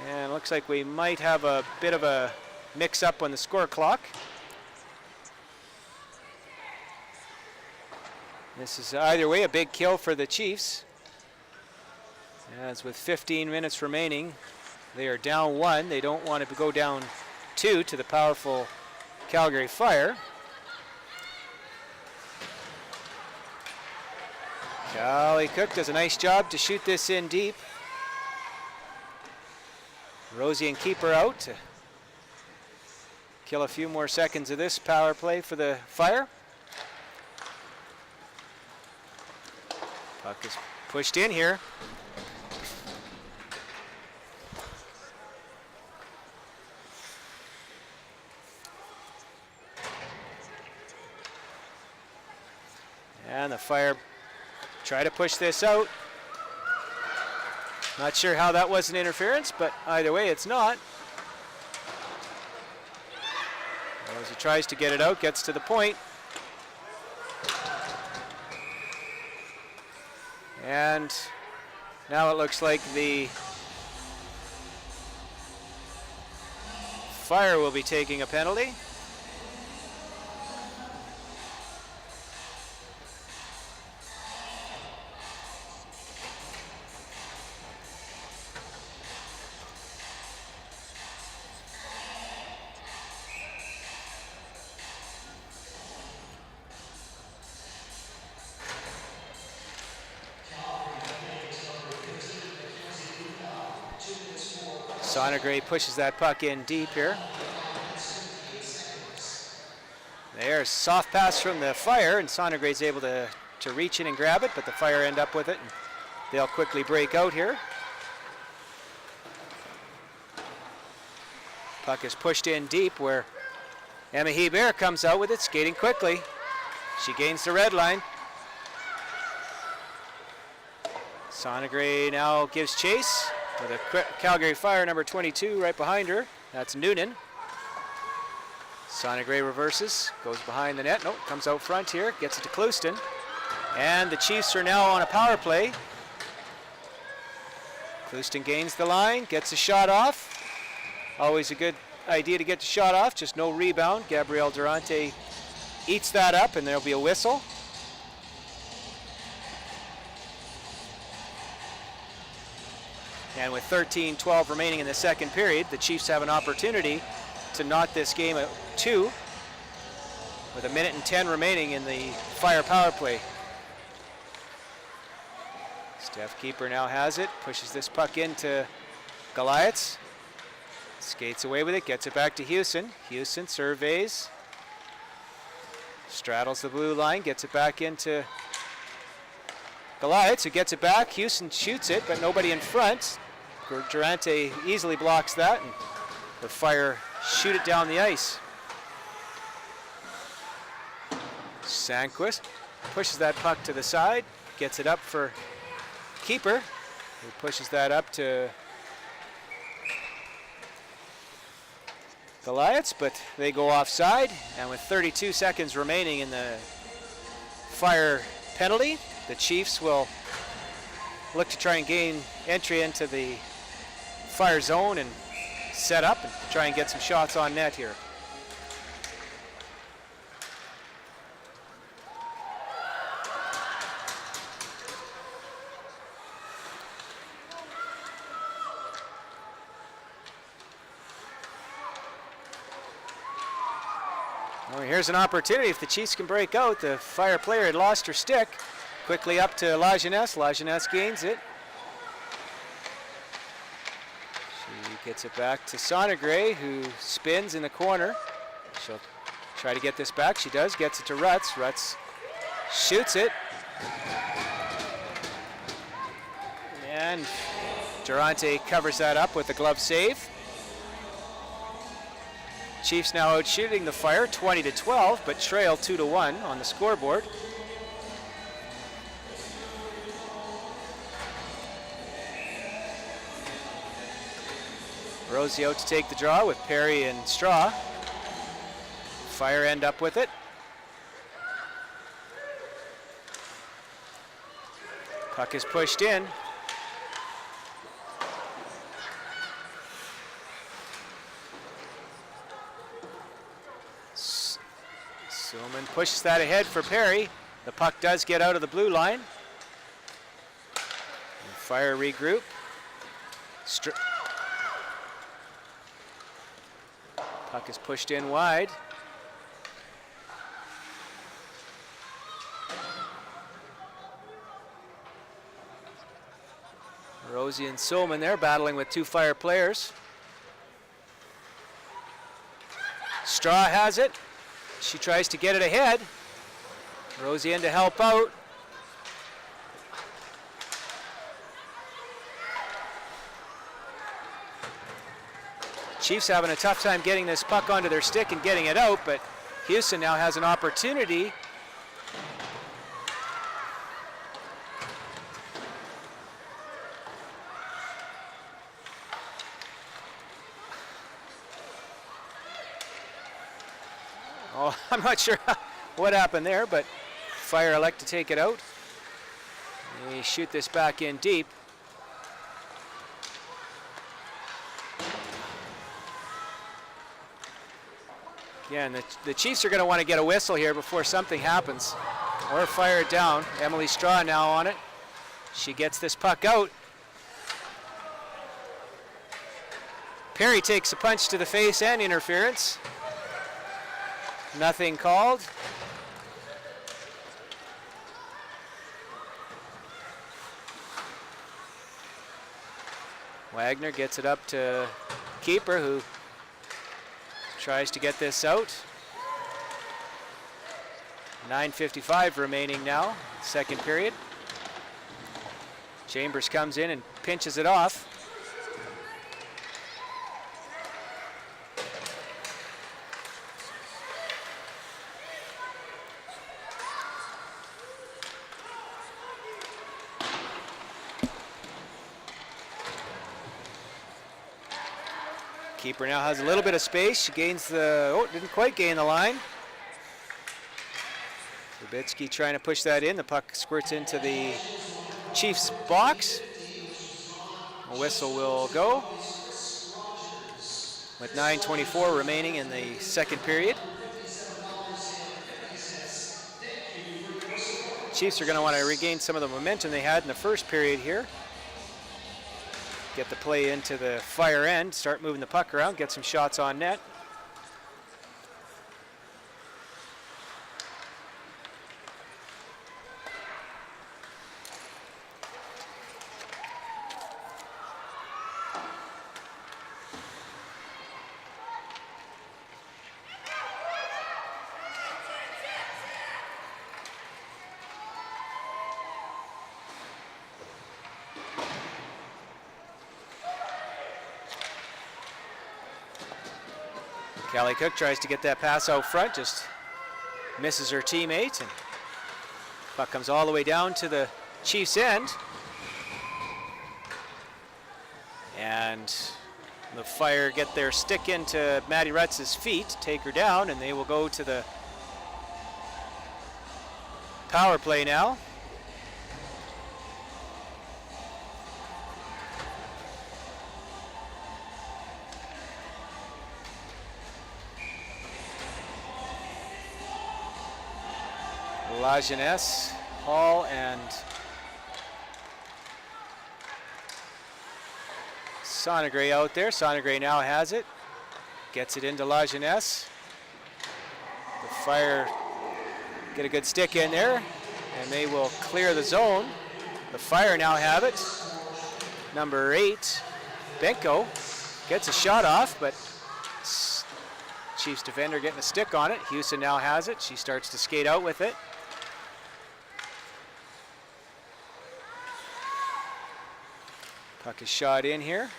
S1: And it looks like we might have a bit of a mix-up on the score clock. This is either way a big kill for the Chiefs. As with 15 minutes remaining, they are down 1. They don't want to go down 2 to the powerful Calgary Fire. Callie Cook does a nice job to shoot this in deep. Rosie and keeper out to kill a few more seconds of this power play for the Fire. Puck is pushed in here. And the Fire try to push this out. Not sure how that was an interference, but either way, it's not. As he tries to get it out, gets to the point. And now it looks like the Fire will be taking a penalty. Sonnegrade pushes that puck in deep here. There's soft pass from the Fire, and Sonnegrade's able to reach in and grab it, but the Fire end up with it, and they'll quickly break out here. Puck is pushed in deep where Emma Hebert comes out with it, skating quickly. She gains the red line. Sonnegrade now gives chase with a Calgary Fire number 22 right behind her. That's Noonan. Sonnegrade reverses, goes behind the net. Nope, comes out front here, gets it to Clouston. And the Chiefs are now on a power play. Clouston gains the line, gets a shot off. Always a good idea to get the shot off, just no rebound. Gabrielle Durante eats that up, and there'll be a whistle. And with 13-12 remaining in the second period, the Chiefs have an opportunity to knot this game at 2 with 1:10 remaining in the Fire power play. Steph Keeper now has it, pushes this puck into Goliaths. Skates away with it, gets it back to Houston. Houston surveys, straddles the blue line, gets it back into Goliaths, who gets it back. Houston shoots it, but nobody in front. Durante easily blocks that, and the Fire shoot it down the ice. Sandquist pushes that puck to the side, gets it up for Keeper, who pushes that up to Goliaths, but they go offside, and with 32 seconds remaining in the Fire penalty, the Chiefs will look to try and gain entry into the Fire zone and set up and try and get some shots on net here. Well, here's an opportunity if the Chiefs can break out. The Fire player had lost her stick. Quickly up to La Jeunesse. La Jeunesse gains it. She gets it back to Sonnegrade, who spins in the corner. She'll try to get this back. She does. Gets it to Rutz. Rutz shoots it. And Durante covers that up with a glove save. Chiefs now out shooting the Fire 20-12, but trail 2-1 on the scoreboard. Rosie out to take the draw with Perry and Straw. Fire end up with it. Puck is pushed in. Suleman pushes that ahead for Perry. The puck does get out of the blue line. And Fire regroup. Puck is pushed in wide. Rosie and Soman there battling with two Fire players. Straw has it. She tries to get it ahead. Rosie in to help out. Chiefs having a tough time getting this puck onto their stick and getting it out, but Houston now has an opportunity. Oh, I'm not sure what happened there, but Fire elect to take it out. They shoot this back in deep. Again, the Chiefs are going to want to get a whistle here before something happens, or fire it down. Emily Straw now on it. She gets this puck out. Perry takes a punch to the face and interference. Nothing called. Wagner gets it up to keeper, who tries to get this out. 9:55 remaining now, second period. Chambers comes in and pinches it off. Keeper now has a little bit of space. She gains the, oh, didn't quite gain the line. Trubitsky trying to push that in. The puck squirts into the Chiefs box. A whistle will go with 9:24 remaining in the second period. Chiefs are going to want to regain some of the momentum they had in the first period here. Get the play into the Fire end, start moving the puck around, get some shots on net. Callie Cook tries to get that pass out front, just misses her teammate, and puck comes all the way down to the Chiefs' end. And the Fire get their stick into Maddie Rutz's feet, take her down, and they will go to the power play now. Lajeunesse, Hall, and Sonegray out there. Sonegray now has it. Gets it into Lajeunesse. The Fire get a good stick in there, and they will clear the zone. The Fire now have it. Number 8, Benko, gets a shot off, but Chiefs defender getting a stick on it. Houston now has it. She starts to skate out with it. Puck is shot in here.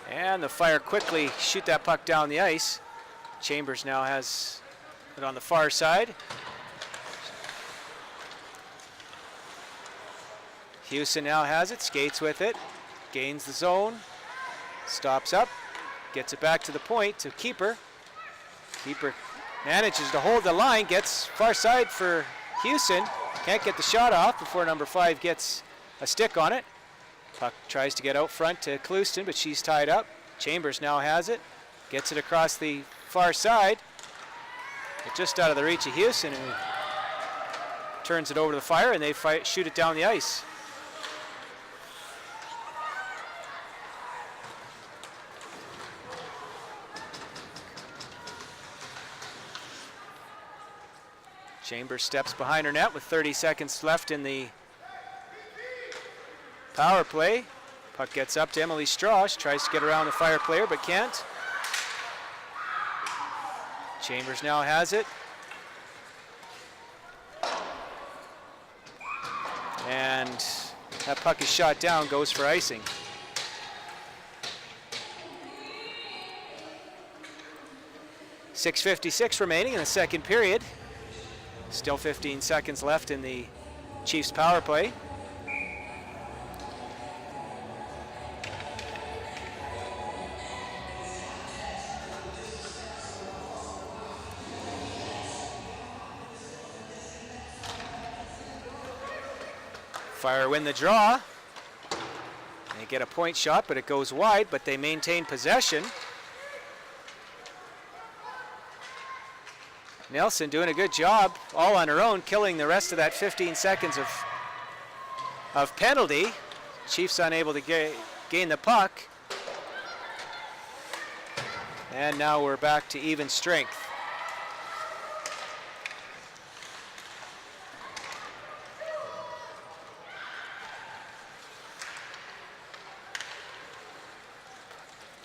S1: And the Fire quickly shoot that puck down the ice. Chambers now has it on the far side. Houston now has it, skates with it, gains the zone, stops up, gets it back to the point to keeper. Keeper manages to hold the line, gets far side for Houston. Can't get the shot off before number 5 gets a stick on it. Puck tries to get out front to Clouston, but she's tied up. Chambers now has it, gets it across the far side, but just out of the reach of Houston, who turns it over to the Fire, and they shoot it down the ice. Chambers steps behind her net with 30 seconds left in the power play. Puck gets up to Emily Strauss, tries to get around the Fire player but can't. Chambers now has it. And that puck is shot down, goes for icing. .6:56 remaining in the second period. Still 15 seconds left in the Chiefs power play. Fire win the draw. They get a point shot, but it goes wide, but they maintain possession. Nelson doing a good job, all on her own, killing the rest of that 15 seconds of penalty. Chiefs unable to gain the puck. And now we're back to even strength.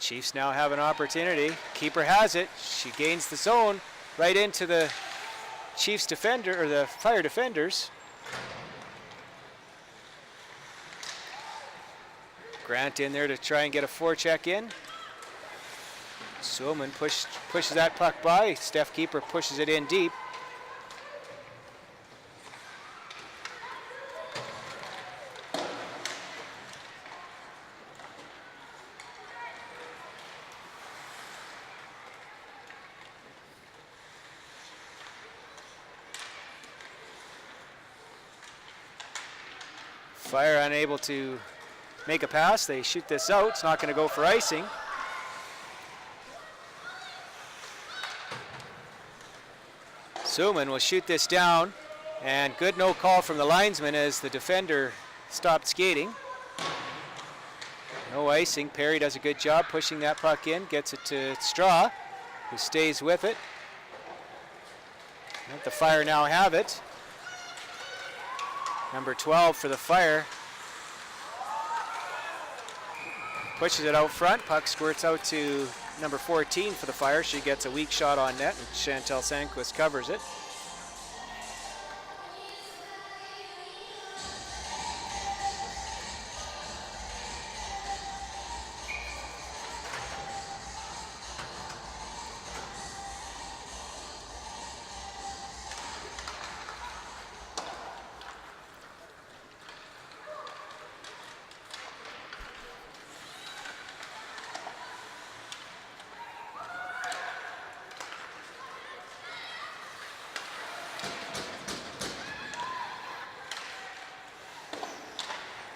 S1: Chiefs now have an opportunity. Keeper has it. She gains the zone right into the Chiefs defender, or the Fire defenders. Grant in there to try and get a forecheck in. Suman pushes that puck by. Steph Keeper pushes it in deep. Fire unable to make a pass. They shoot this out. It's not going to go for icing. Suman will shoot this down, and good no call from the linesman as the defender stopped skating. No icing. Perry does a good job pushing that puck in, gets it to Straw, who stays with it. Let the Fire now have it. Number 12 for the Fire. Pushes it out front. Puck squirts out to number 14 for the Fire. She gets a weak shot on net, and Chantel Sanquist covers it.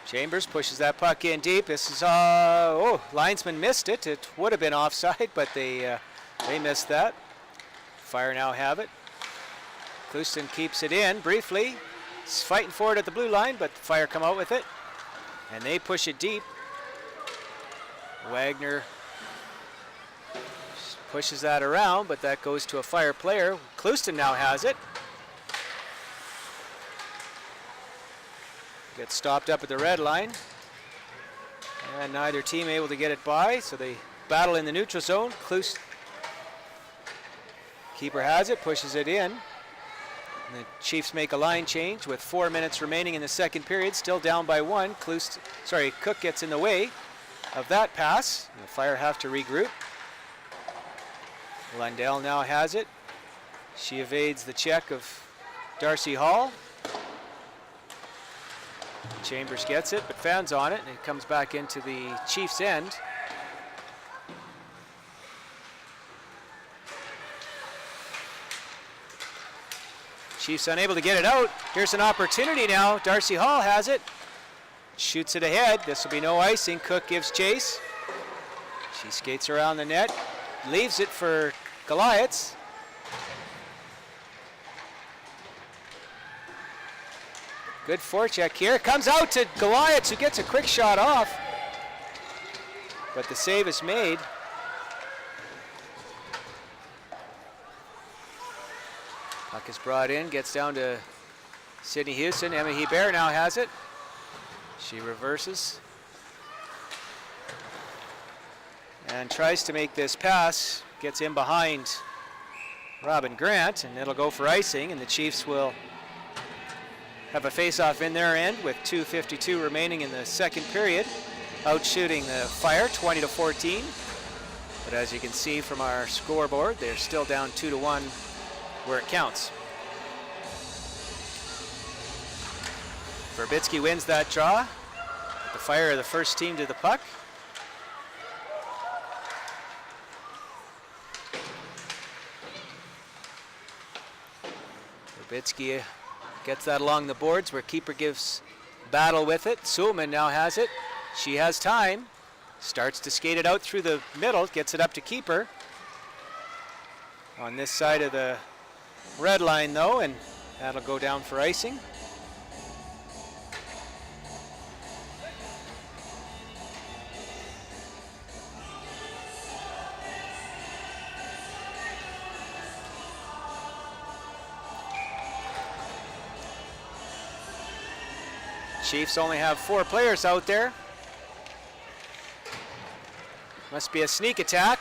S1: Chambers pushes that puck in deep. This is, linesman missed it. It would have been offside, but they missed that. Fire now have it. Clouston keeps it in briefly. He's fighting for it at the blue line, but the Fire come out with it. And they push it deep. Wagner pushes that around, but that goes to a Fire player. Clouston now has it. Gets stopped up at the red line. And neither team able to get it by, so they battle in the neutral zone. Keeper has it, pushes it in. And the Chiefs make a line change with 4 minutes remaining in the second period, still down by one. Cook gets in the way of that pass. The Fire have to regroup. Lundell now has it. She evades the check of Darcy Hall. Chambers gets it, but fans on it, and it comes back into the Chiefs' end. Chiefs unable to get it out. Here's an opportunity now. Darcy Hall has it. Shoots it ahead. This will be no icing. Cook gives chase. She skates around the net. Leaves it for Goliaths. Good forecheck here. Comes out to Goliaths, who gets a quick shot off. But the save is made. Puck is brought in, gets down to Sydney Houston. Emma Hebert now has it. She reverses and tries to make this pass, gets in behind Robin Grant, and it'll go for icing, and the Chiefs will have a face-off in their end with 2:52 remaining in the second period, outshooting the Fire 20-14. But as you can see from our scoreboard, they're still down 2-1 where it counts. Verbitsky wins that draw. The Fire are the first team to the puck. Verbitsky gets that along the boards where keeper gives battle with it. Sulman now has it. She has time. Starts to skate it out through the middle, gets it up to keeper. On this side of the red line though, and that'll go down for icing. Chiefs only have 4 players out there. Must be a sneak attack,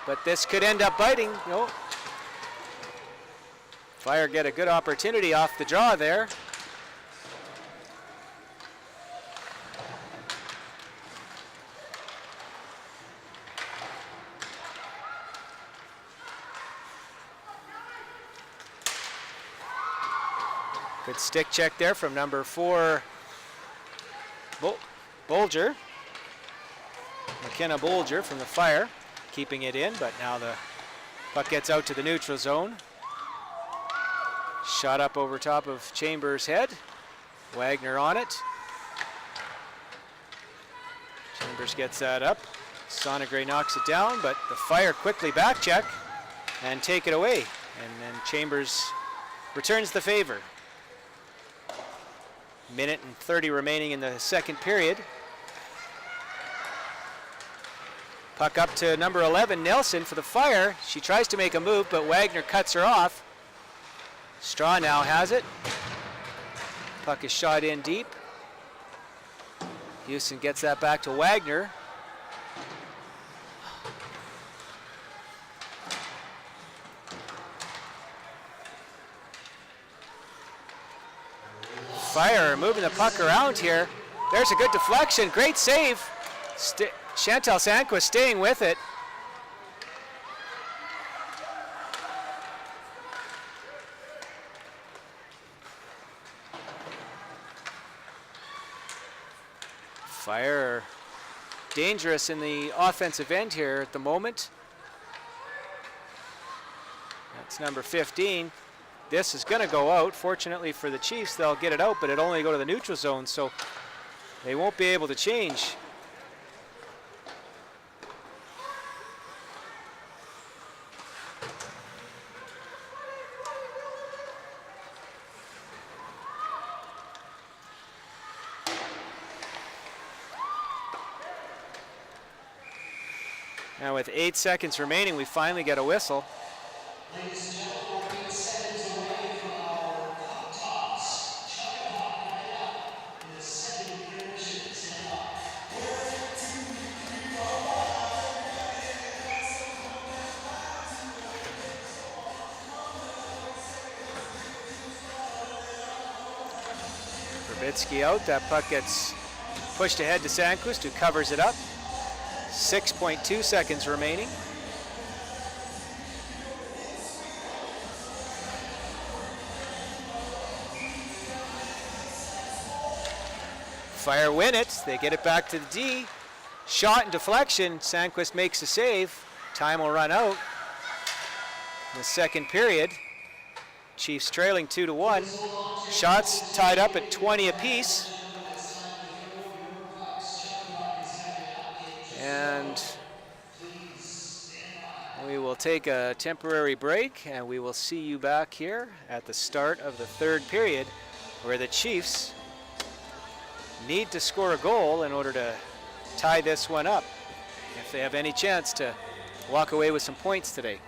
S1: but this could end up biting. No. Fire get a good opportunity off the draw there. Good stick check there from number 4, Bolger. McKenna Bolger from the Fire, keeping it in, but now the puck gets out to the neutral zone. Shot up over top of Chambers' head. Wagner on it. Chambers gets that up. Sonegray knocks it down, but the Fire quickly back check and take it away. And then Chambers returns the favor. Minute and 30 remaining in the second period. Puck up to number 11, Nelson for the Fire. She tries to make a move, but Wagner cuts her off. Straw now has it. Puck is shot in deep. Houston gets that back to Wagner. Fire moving the puck around here. There's a good deflection, great save. Chantal Sanquist staying with it. Fire dangerous in the offensive end here at the moment. That's number 15. This is going to go out. Fortunately for the Chiefs, they'll get it out, but it'll only go to the neutral zone, so they won't be able to change. Now with 8 seconds remaining, we finally get a whistle.
S2: Ladies and gentlemen, we're 8 seconds away from our cup toss. Chuck and Hawk right up in the second intermission. Stand up. 1, 2, 3, 4.
S1: Verbitsky out. That puck gets pushed ahead to Sanquist, who covers it up. 6.2 seconds remaining. Fire win it. They get it back to the D. Shot and deflection. Sanquist makes a save. Time will run out. In the second period, Chiefs trailing 2-1. Shots tied up at 20 apiece. And we will take a temporary break, and we will see you back here at the start of the third period, where the Chiefs need to score a goal in order to tie this one up if they have any chance to walk away with some points today.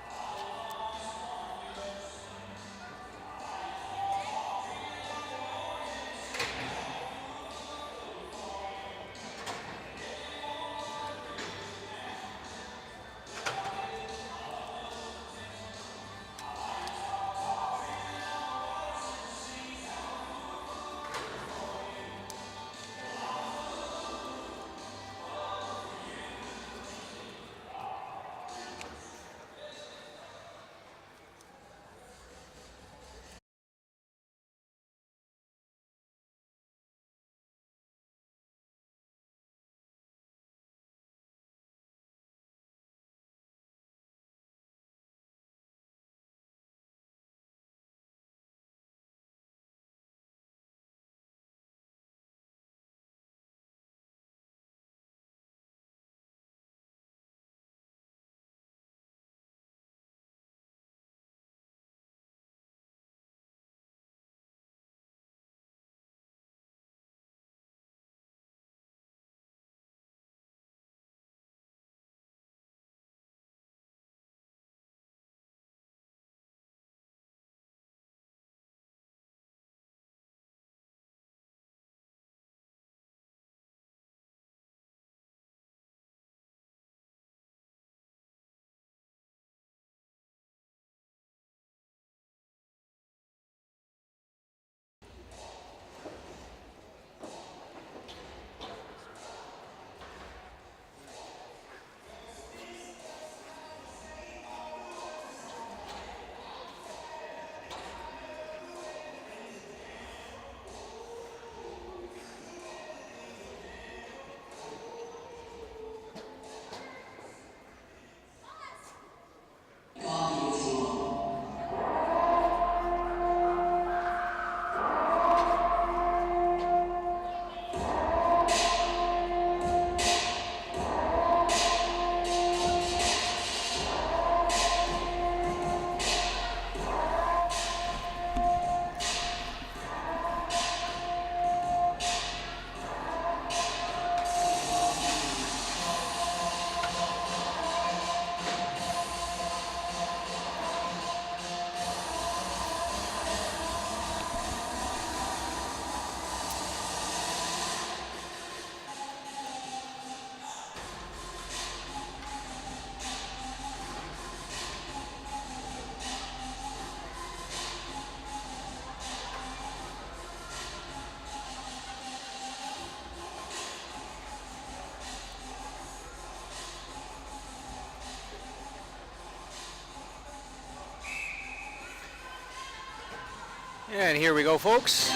S1: And here we go, folks.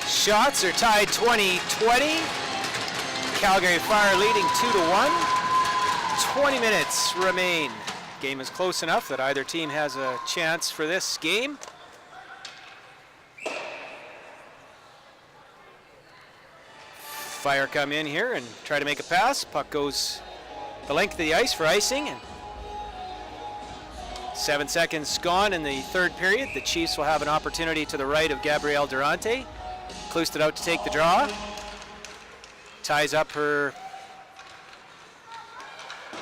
S1: Shots are tied 20-20. Calgary Fire leading 2-1. 20 minutes remain. Game is close enough that either team has a chance for this game. Fire come in here and try to make a pass. Puck goes the length of the ice for icing. And 7 seconds gone in the third period. The Chiefs will have an opportunity to the right of Gabrielle Durante. Kloosted it out to take the draw. Ties up her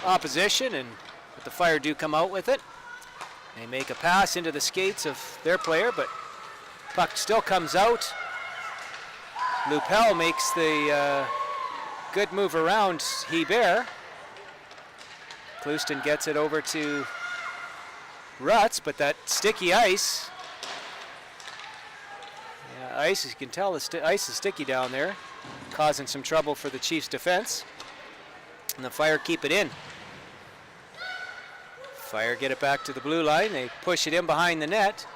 S1: opposition, and but the Fire do come out with it. They make a pass into the skates of their player, but puck still comes out. Lupel makes the good move around Hebert. Klooston gets it over to Rutz, but that sticky ice. Yeah, ice, you can tell the ice is sticky down there, causing some trouble for the Chiefs' defense. And the Fire keep it in. Fire get it back to the blue line. They push it in behind the net.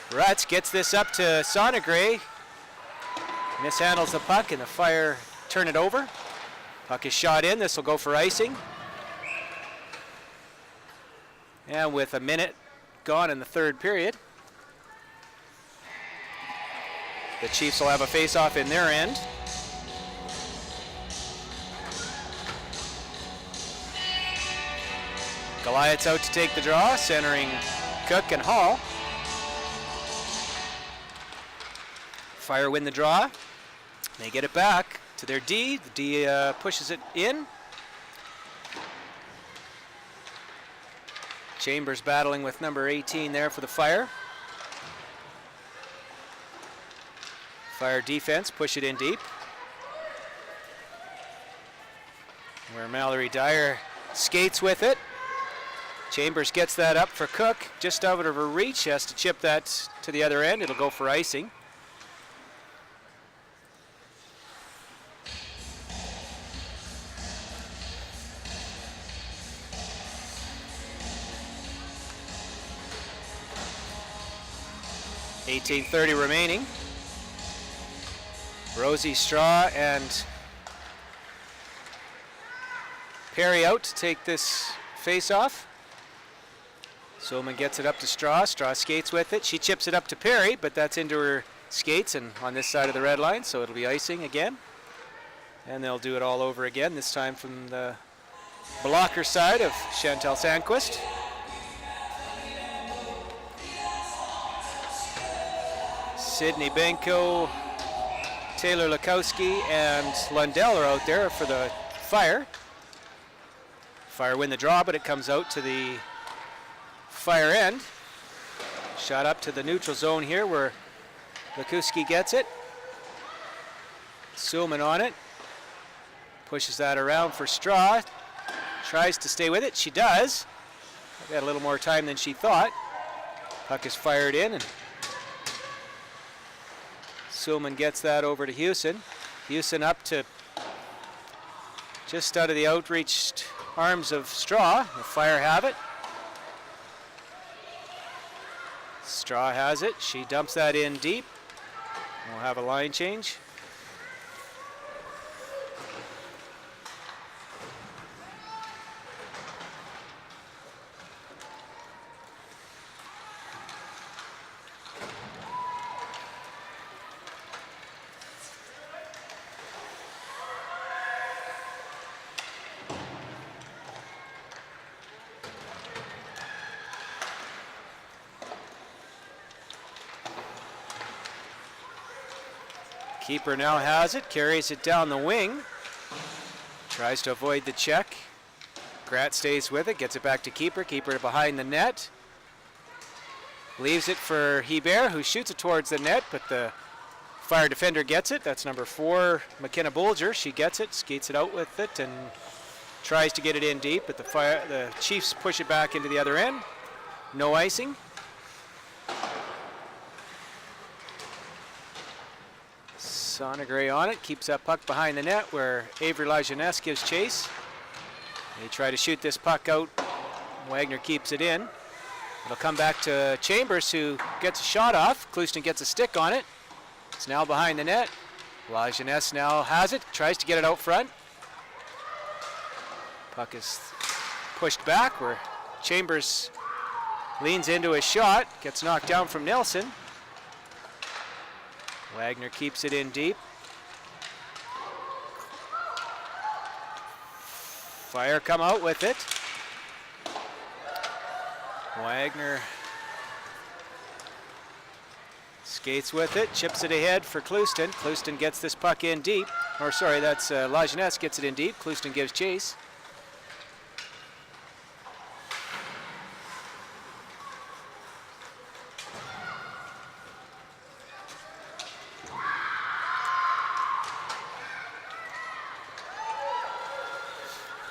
S1: Rutz gets this up to Sonegray. Mishandles the puck, and the Fire turn it over. Puck is shot in. This will go for icing. And with a minute gone in the third period, the Chiefs will have a face-off in their end. Goliath's out to take the draw, centering Cook and Hall. Fire win the draw. They get it back to their D. The D pushes it in. Chambers battling with number 18 there for the Fire. Fire defense, push it in deep. Where Mallory Dyer skates with it. Chambers gets that up for Cook, just out of her reach, has to chip that to the other end. It'll go for icing. .18:30 remaining. Rosie, Straw, and Perry out to take this face-off. Soman gets it up to Straw. Straw skates with it. She chips it up to Perry, but that's into her skates and on this side of the red line, so it'll be icing again. And they'll do it all over again, this time from the blocker side of Chantal Sandquist. Sydney Benko, Taylor Lukowski, and Lundell are out there for the Fire. Fire win the draw, but it comes out to the Fire end. Shot up to the neutral zone here where Lukowski gets it. Suman on it. Pushes that around for Straw. Tries to stay with it. She does. Got a little more time than she thought. Puck is fired in, and Suman gets that over to Hewson. Hewson up to just out of the outreached arms of Straw. The Fire have it. Straw has it. She dumps that in deep. We'll have a line change. Keeper now has it, carries it down the wing. Tries to avoid the check. Grat stays with it, gets it back to Keeper. Keeper behind the net. Leaves it for Hebert, who shoots it towards the net, but the Fire defender gets it. That's number 4, McKenna Bolger. She gets it, skates it out with it, and tries to get it in deep, but the Chiefs push it back into the other end. No icing. Sonegray on it, keeps that puck behind the net where Avery Lajeunesse gives chase. They try to shoot this puck out. Wagner keeps it in. It'll come back to Chambers, who gets a shot off. Clouston gets a stick on it. It's now behind the net. La Jeunesse now has it, tries to get it out front. Puck is pushed back where Chambers leans into his shot, gets knocked down from Nelson. Wagner keeps it in deep. Fire come out with it. Wagner skates with it, chips it ahead for Clouston. Clouston gets this puck in deep. Or sorry, that's La Jeunesse gets it in deep. Clouston gives chase.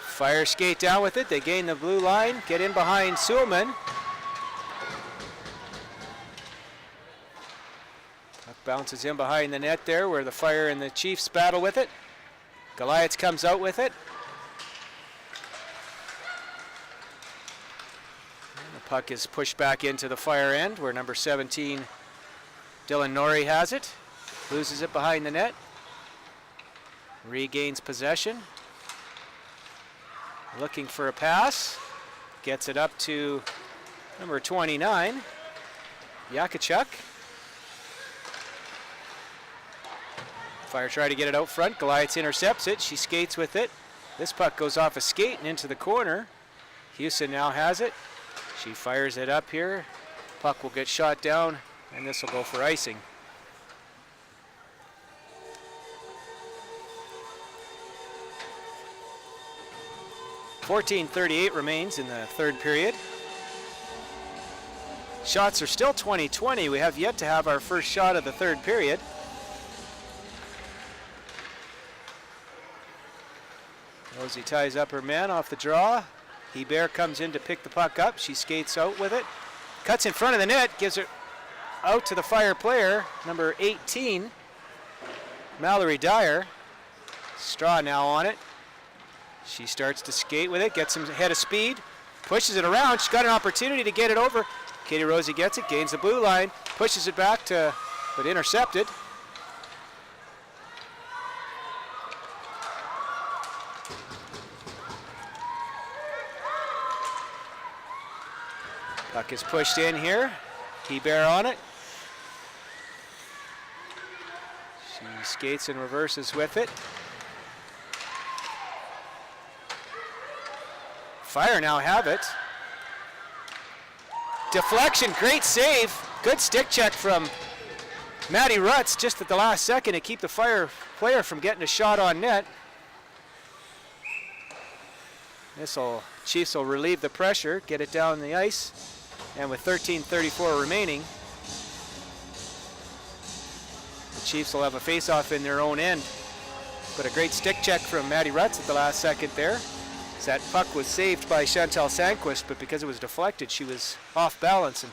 S1: Fire skate down with it. They gain the blue line, get in behind Suleman. Puck bounces in behind the net there where the Fire and the Chiefs battle with it. Goliaths comes out with it. And the puck is pushed back into the Fire end where number 17, Dylan Norrie, has it. Loses it behind the net. Regains possession. Looking for a pass. Gets it up to number 29, Yakachuk. Fire try to get it out front. Goliaths intercepts it. She skates with it. This puck goes off a skate and into the corner. Houston now has it. She fires it up here. Puck will get shot down, and this will go for icing. .38 remains in the third period. Shots are still 20-20. We have yet to have our first shot of the third period. Rosie ties up her man off the draw. Hebert comes in to pick the puck up. She skates out with it. Cuts in front of the net, gives it out to the Fire player, number 18, Mallory Dyer. Straw now on it. She starts to skate with it, gets some head of speed, pushes it around. She's got an opportunity to get it over. Katie Rosie gets it, gains the blue line, pushes it back to, but intercepted. Puck is pushed in here. Hebert on it. She skates and reverses with it. Fire now have it. Deflection, great save. Good stick check from Maddie Rutz just at the last second to keep the Fire player from getting a shot on net. Chiefs will relieve the pressure, get it down the ice, and with 13:34 remaining, the Chiefs will have a face-off in their own end. But a great stick check from Maddie Rutz at the last second there. That puck was saved by Chantal Sanquist, but because it was deflected, she was off balance and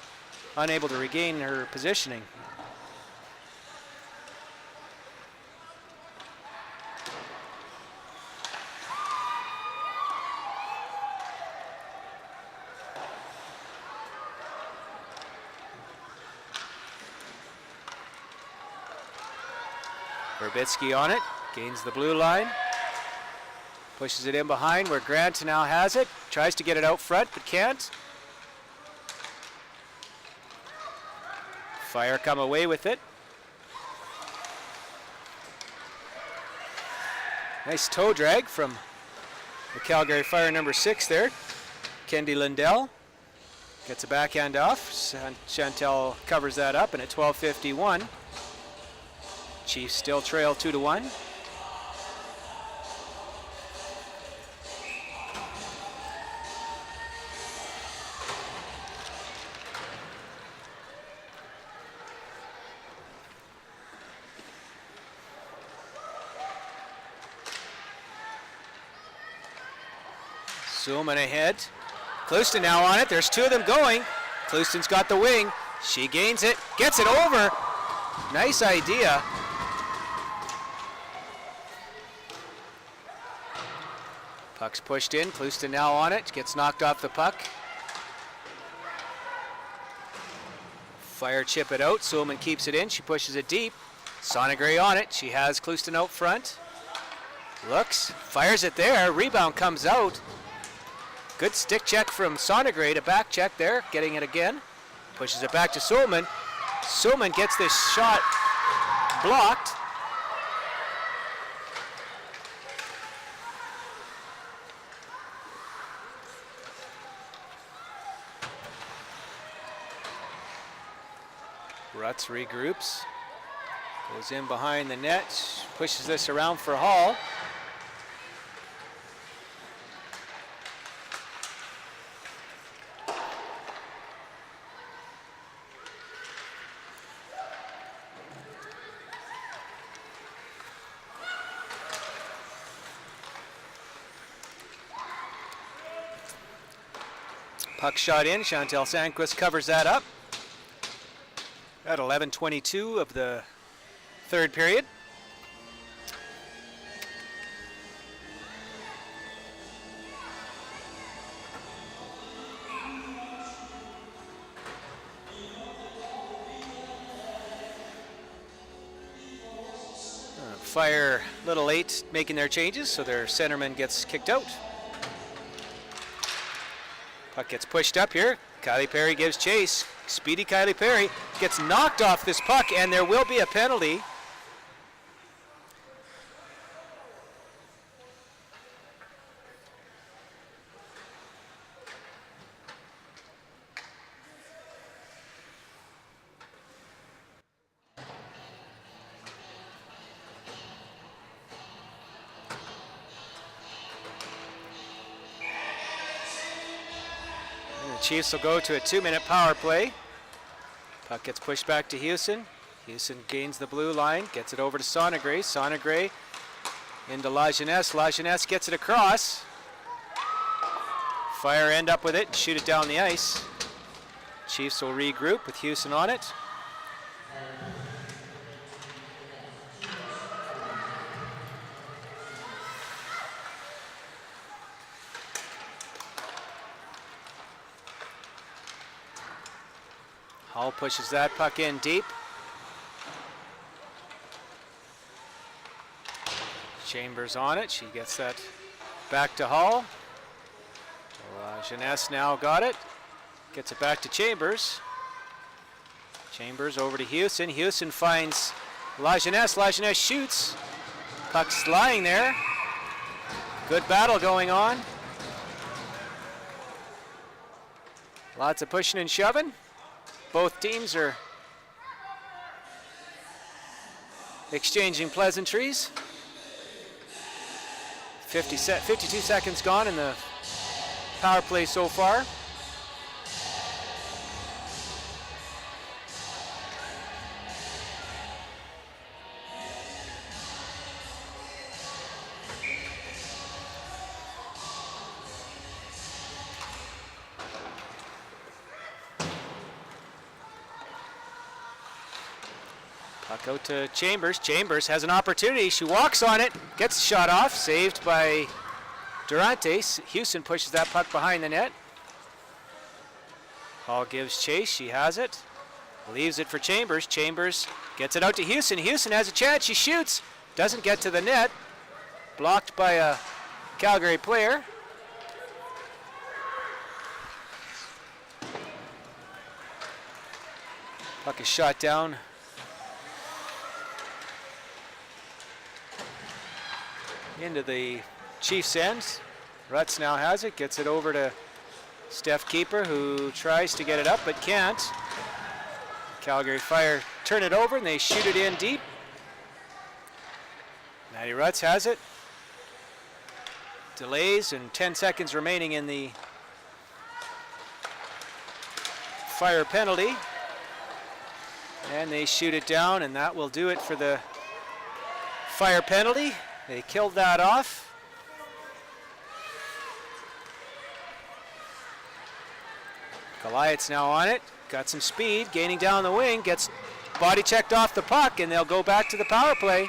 S1: unable to regain her positioning. Verbitsky on it, gains the blue line. Pushes it in behind where Grant now has it. Tries to get it out front, but can't. Fire come away with it. Nice toe drag from the Calgary Fire number 6 there. Kendi Lindell gets a backhand off. Chantel covers that up, and at 12:51, Chiefs still trail 2-1. Suleman ahead. Clouston now on it. There's two of them going. Clouston's got the wing. She gains it, gets it over. Nice idea. Puck's pushed in. Clouston now on it. Gets knocked off the puck. Fire chip it out. Sulman keeps it in. She pushes it deep. Sonnegrey on it. She has Clouston out front. Looks, fires it there. Rebound comes out. Good stick check from Sonnegrey to back check there. Getting it again. Pushes it back to Sulman. Sulman gets this shot blocked. Rutz regroups. Goes in behind the net. Pushes this around for Hall. Puck shot in. Chantal Sandquist covers that up. At 11:22 of the third period. Fire a little late making their changes, so their centerman gets kicked out. Puck gets pushed up here. Kylie Perry gives chase. Speedy Kylie Perry gets knocked off this puck, and there will be a penalty. Chiefs will go to a 2-minute power play. Puck gets pushed back to Houston. Houston gains the blue line, gets it over to Sonnegrey. Sonnegrey into La Jeunesse. La Jeunesse gets it across. Fire end up with it and shoot it down the ice. Chiefs will regroup with Houston on it. Hall pushes that puck in deep. Chambers on it. She gets that back to Hall. Jeunesse now got it. Gets it back to Chambers. Chambers over to Houston. Houston finds La Jeunesse. La Jeunesse shoots. Puck's lying there. Good battle going on. Lots of pushing and shoving. Both teams are exchanging pleasantries. 52 seconds gone in the power play so far. Puck out to Chambers. Chambers has an opportunity. She walks on it, gets the shot off, saved by Durante. Houston pushes that puck behind the net. Hall gives chase. She has it. Leaves it for Chambers. Chambers gets it out to Houston. Houston has a chance. She shoots. Doesn't get to the net. Blocked by a Calgary player. Puck is shot down. Into the Chiefs' end. Rutz now has it, gets it over to Steph Keeper, who tries to get it up but can't. Calgary Fire turn it over and they shoot it in deep. Maddie Rutz has it. Delays and 10 seconds remaining in the Fire penalty. And they shoot it down, and that will do it for the Fire penalty. They killed that off. Goliath's now on it. Got some speed, gaining down the wing, gets body checked off the puck, and they'll go back to the power play.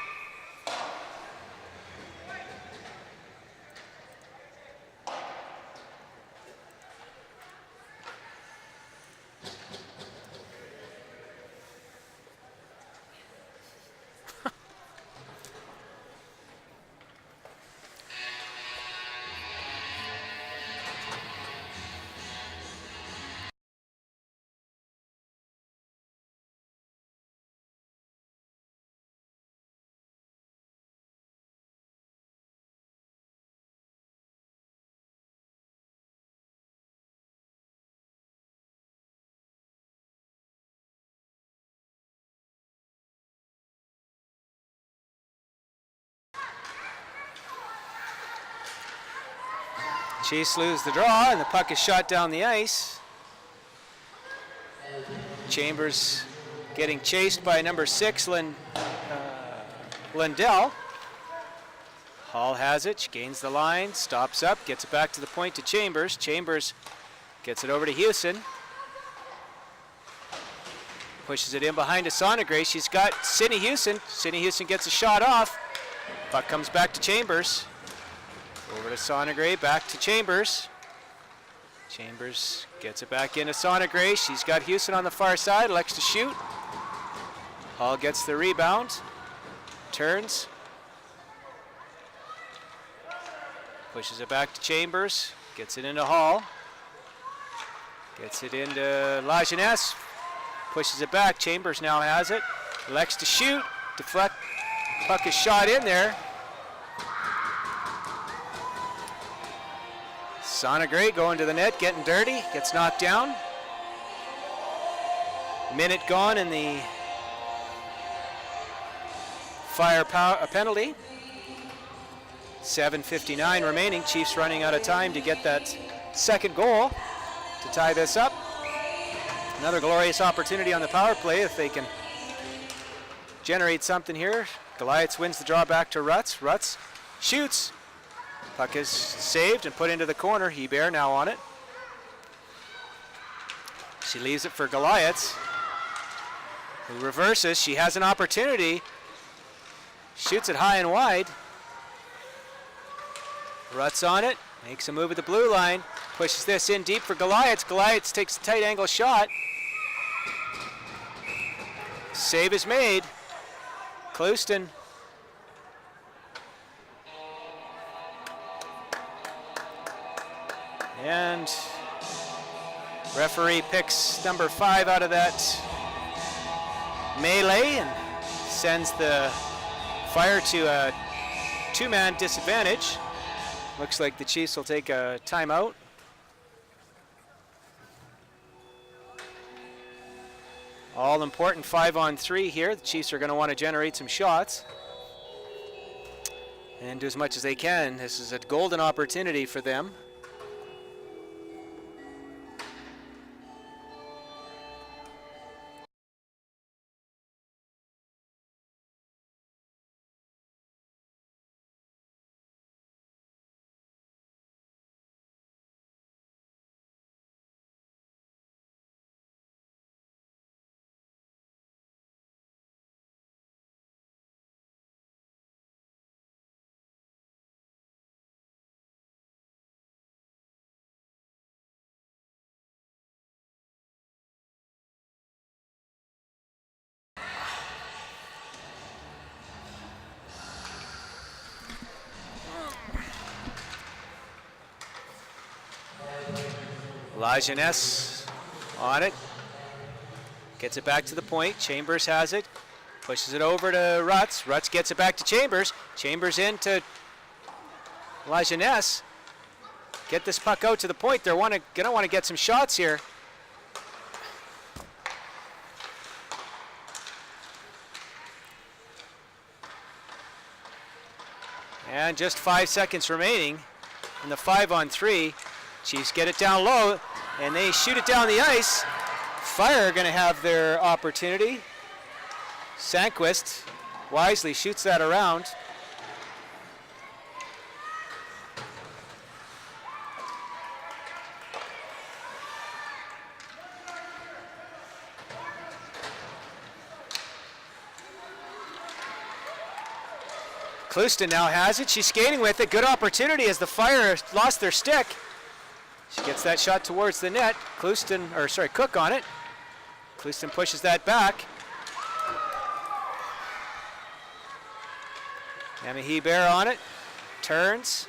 S1: Chiefs lose the draw, and the puck is shot down the ice. Chambers getting chased by number 6, Lindell. Hall has it, she gains the line, stops up, gets it back to the point to Chambers. Chambers gets it over to Houston. Pushes it in behind to Sonegray. She's got Sydney Houston. Sydney Houston gets a shot off. Puck comes back to Chambers. Over to Sonegray, back to Chambers. Chambers gets it back into Sonegray. She's got Houston on the far side, elects to shoot. Hall gets the rebound, turns. Pushes it back to Chambers, gets it into Hall. Gets it into La Jeunesse, pushes it back. Chambers now has it, elects to shoot, deflect, puck is shot in there. Sonegray going to the net, getting dirty, gets knocked down. Minute gone in the fire penalty. 7:59 remaining. Chiefs running out of time to get that second goal to tie this up. Another glorious opportunity on the power play if they can generate something here. Goliaths wins the draw back to Rutz. Rutz shoots. Puck is saved and put into the corner. Hebert now on it. She leaves it for Goliaths, who reverses. She has an opportunity. Shoots it high and wide. Rutz on it. Makes a move at the blue line. Pushes this in deep for Goliaths. Goliaths takes a tight angle shot. Save is made. Clouston. And referee picks number 5 out of that melee and sends the Fire to a 2-man disadvantage. Looks like the Chiefs will take a timeout. All important 5-on-3 here. The Chiefs are going to want to generate some shots and do as much as they can. This is a golden opportunity for them. La Jeunesse on it. Gets it back to the point. Chambers has it. Pushes it over to Rutz. Rutz gets it back to Chambers. Chambers into La Jeunesse. Get this puck out to the point. They're going to want to get some shots here. And just 5 seconds remaining in the 5-on-3. Chiefs get it down low, and they shoot it down the ice. Fire are going to have their opportunity. Sandquist wisely shoots that around. Clouston now has it. She's skating with it. Good opportunity as the Fire lost their stick. She gets that shot towards the net. Cook on it. Clouston pushes that back. Emma Hebert on it. Turns.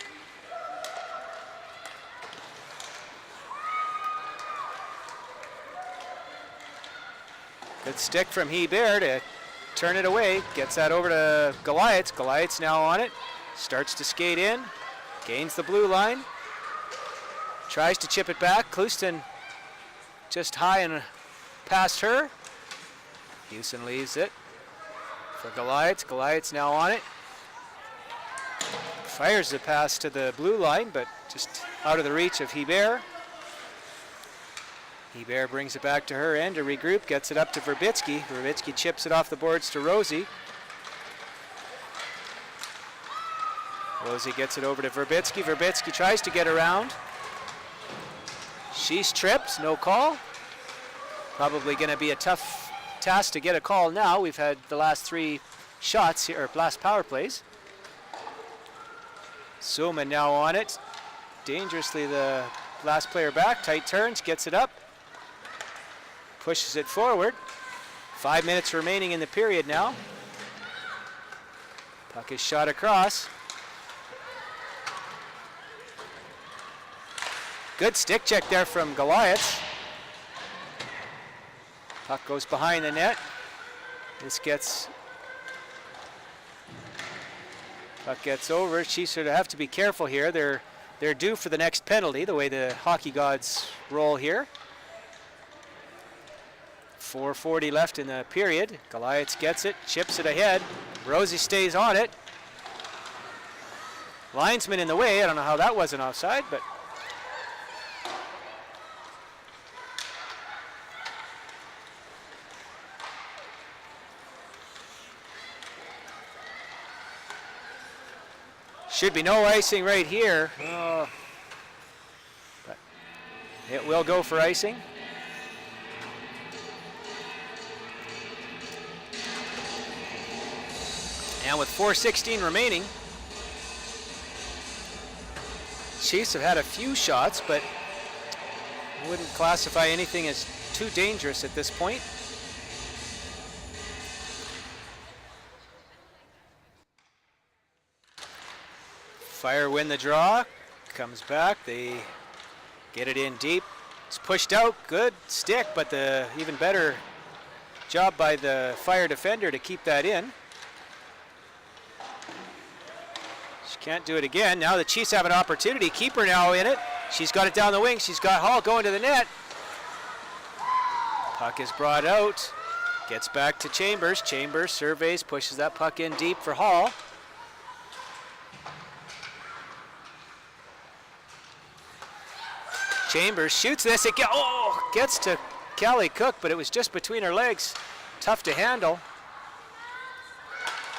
S1: Good stick from Hebert to turn it away. Gets that over to Goliaths. Goliaths now on it. Starts to skate in. Gains the blue line. Tries to chip it back. Clouston just high and past her. Houston leaves it for Goliaths. Goliaths now on it. Fires the pass to the blue line, but just out of the reach of Hebert. Hebert brings it back to her end to regroup, gets it up to Verbitsky. Verbitsky chips it off the boards to Rosie. Rosie gets it over to Verbitsky. Verbitsky tries to get around. She's tripped, no call. Probably going to be a tough task to get a call now. We've had the last 3 shots here, or last power plays. Suman now on it. Dangerously the last player back. Tight turns, gets it up. Pushes it forward. 5 minutes remaining in the period now. Puck is shot across. Good stick check there from Goliath. Puck goes behind the net. Puck gets over. Chiefs sort of have to be careful here. They're due for the next penalty, the way the hockey gods roll here. 4:40 left in the period. Goliath gets it, chips it ahead. Rosie stays on it. Linesman in the way. I don't know how that wasn't offside, but should be no icing right here. But it will go for icing. And with 4:16 remaining, Chiefs have had a few shots, but wouldn't classify anything as too dangerous at this point. Fire win the draw, comes back, they get it in deep. It's pushed out, good stick, but the even better job by the Fire defender to keep that in. She can't do it again. Now the Chiefs have an opportunity. Keeper now in it. She's got it down the wing. She's got Hall going to the net. Puck is brought out. Gets back to Chambers. Chambers surveys, pushes that puck in deep for Hall. Chambers shoots this. It gets to Callie Cook, but it was just between her legs. Tough to handle.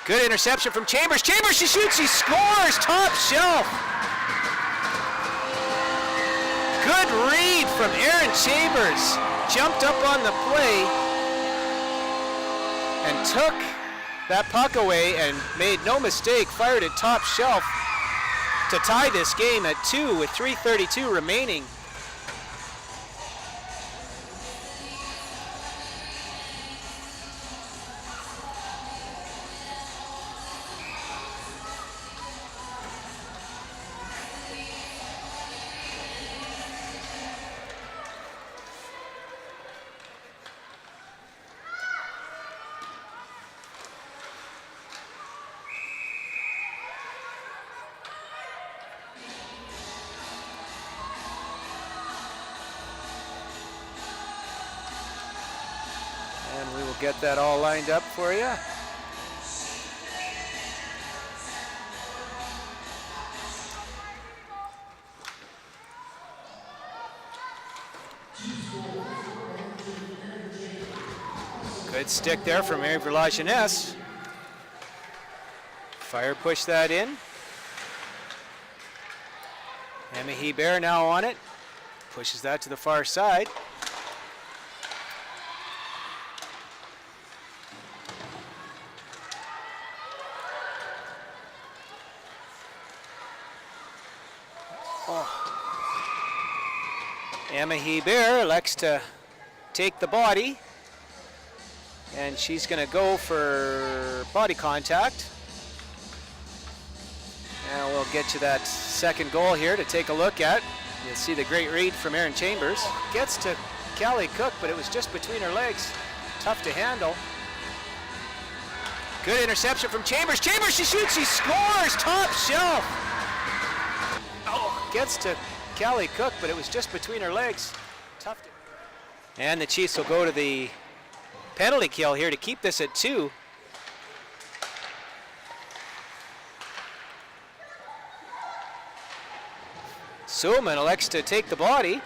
S1: Good interception from Chambers. Chambers, she shoots, she scores. Top shelf. Good read from Erin Chambers. Jumped up on the play and took that puck away and made no mistake. Fired it top shelf to tie this game at 2 with 3:32 remaining. Get that all lined up for you. Good stick there from Mary Verlajeunesse. Fire push that in. Emma Hebert now on it. Pushes that to the far side. Emma Hebert elects to take the body, and she's going to go for body contact. And we'll get you that second goal here to take a look at. You'll see the great read from Erin Chambers. Gets to Callie Cook, but it was just between her legs. Tough to handle. Good interception from Chambers. Chambers, she shoots, she scores, top shelf. Gets to Callie Cook, but it was just between her legs. Tough to... And the Chiefs will go to the penalty kill here to keep this at 2. Suman elects to take the body.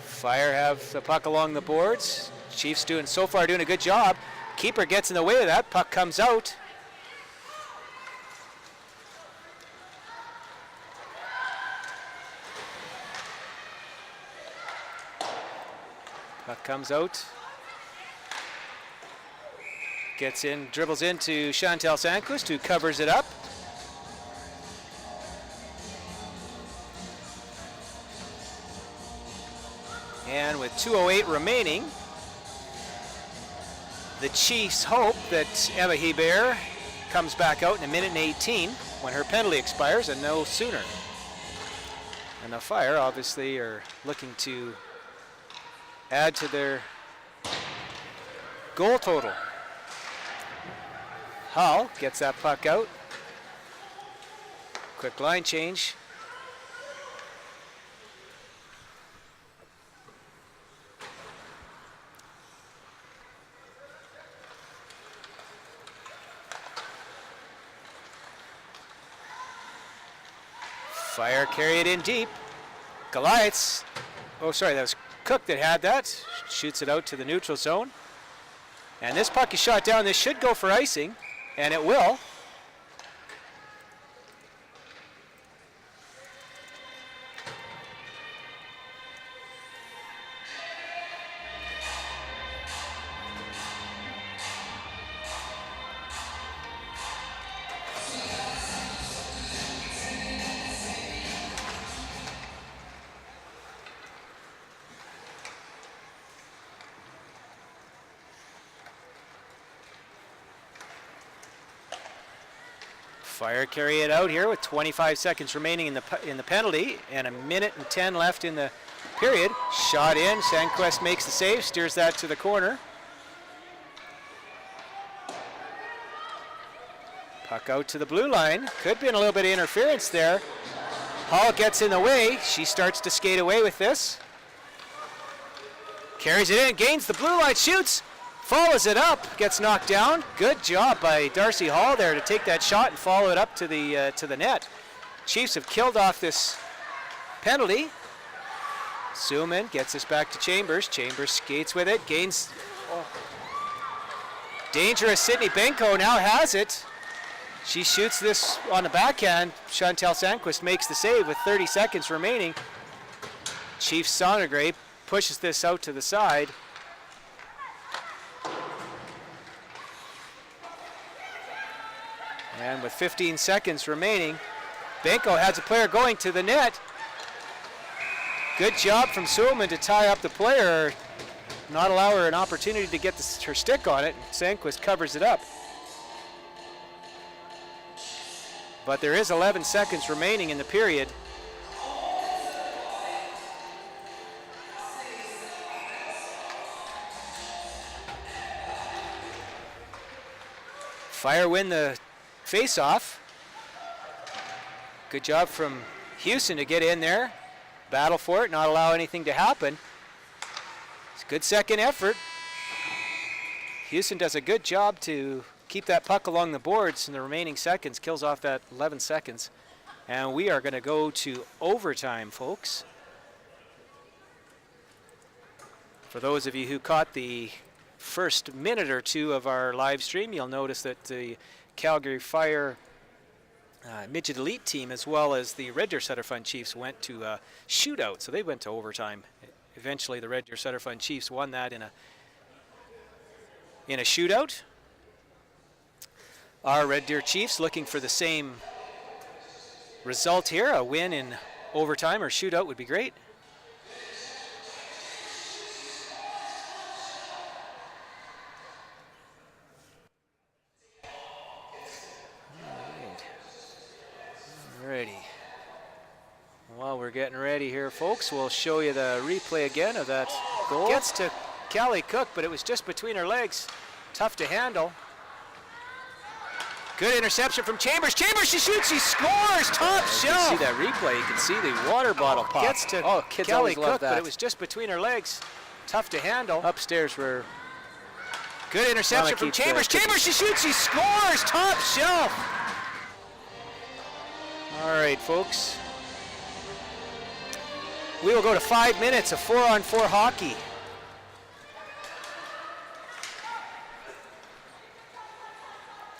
S1: Fire have the puck along the boards. Chiefs so far doing a good job. Keeper gets in the way of that. Puck comes out. Puck comes out. Gets in, dribbles into Chantal Sanquist, who covers it up. And with 2:08 remaining, the Chiefs hope that Emma Hebert comes back out in 1:18 when her penalty expires, and no sooner. And the Fire obviously are looking to add to their goal total. Hull gets that puck out. Quick line change. Fire carry it in deep. Goliaths. Oh, sorry, that was Cook that had that. Shoots it out to the neutral zone. And this puck is shot down. This should go for icing, and it will. Fire carry it out here with 25 seconds remaining in the penalty and 1:10 left in the period. Shot in. Sanquist makes the save, steers that to the corner. Puck out to the blue line. Could be in a little bit of interference there. Hall gets in the way. She starts to skate away with this. Carries it in, gains the blue line, shoots. Follows it up, gets knocked down. Good job by Darcy Hall there to take that shot and follow it up to the net. Chiefs have killed off this penalty. Suman gets this back to Chambers. Chambers skates with it, gains. Oh. Dangerous Sydney Benko now has it. She shoots this on the backhand. Chantal Sanquist makes the save with 30 seconds remaining. Chiefs Sonnegrave pushes this out to the side. And with 15 seconds remaining, Benko has a player going to the net. Good job from Suman to tie up the player, not allow her an opportunity to get her stick on it. Sanquist covers it up. But there is 11 seconds remaining in the period. Fire win the face-off. Good job from Houston to get in there, battle for it, not allow anything to happen. It's a good second effort. Houston does a good job to keep that puck along the boards in the remaining seconds, kills off that 11 seconds. And we are going to go to overtime, folks. For those of you who caught the first minute or two of our live stream, you'll notice that the Calgary Fire Midget Elite team, as well as the Red Deer Sutter Fund Chiefs, went to shootout, so they went to overtime. Eventually, the Red Deer Sutter Fund Chiefs won that in a shootout. Our Red Deer Chiefs looking for the same result here. A win in overtime or shootout would be great. Alrighty. While we're getting ready here, folks, we'll show you the replay again of that goal. Gets to Callie Cook, but it was just between her legs. Tough to handle. Good interception from Chambers. Chambers, she shoots, she scores, top shelf. You can see that replay. You can see the water bottle pop. Gets to Callie Cook, but it was just between her legs. Tough to handle. Upstairs where Good interception from Chambers. Chambers, she shoots, she scores! Top shelf! All right, folks. We will go to 5 minutes of 4-on-4 hockey.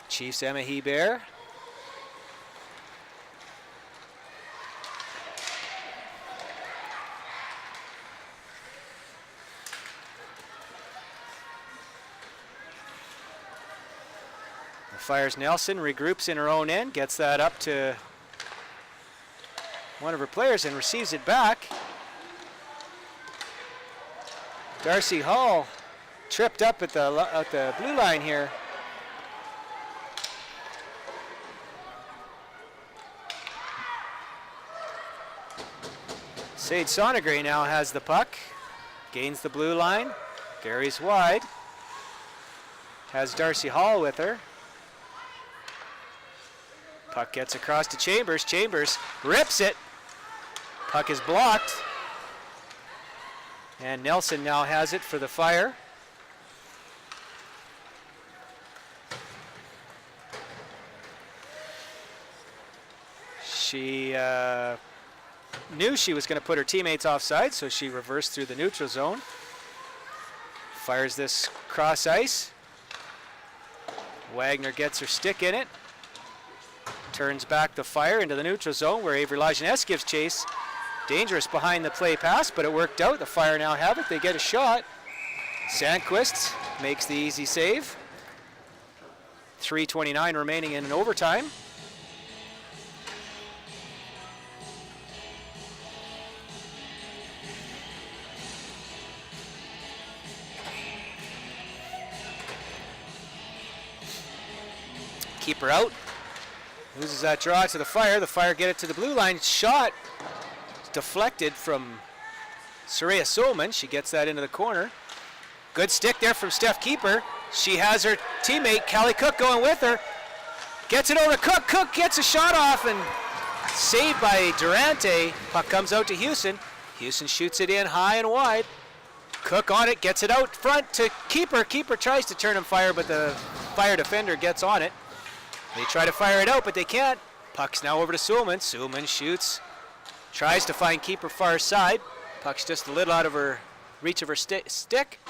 S1: Chiefs Emma Hebert. Fires Nelson, regroups in her own end, gets that up to one of her players and receives it back. Darcy Hall tripped up at the blue line here. Sage Sonegray now has the puck, gains the blue line, carries wide, has Darcy Hall with her. Puck gets across to Chambers. Chambers rips it. Puck is blocked. And Nelson now has it for the Fire. She knew she was going to put her teammates offside, so she reversed through the neutral zone. Fires this cross ice. Wagner gets her stick in it. Turns back the Fire into the neutral zone where Avery Lajeunesse gives chase. Dangerous behind the play pass, but it worked out. The Fire now have it. They get a shot. Sandquist makes the easy save. 3:29 remaining in an overtime. Keeper out. Loses that draw to the Fire. The Fire get it to the blue line. Shot deflected from Soraya Solman. She gets that into the corner. Good stick there from Steph Keeper. She has her teammate, Callie Cook, going with her. Gets it over to Cook. Cook gets a shot off and saved by Durante. Puck comes out to Houston. Houston shoots it in high and wide. Cook on it, gets it out front to Keeper. Keeper tries to turn and fire, but the Fire defender gets on it. They try to fire it out, but they can't. Puck's now over to Sulman. Sulman shoots. Tries to find Keeper far side. Puck's just a little out of her reach of her stick.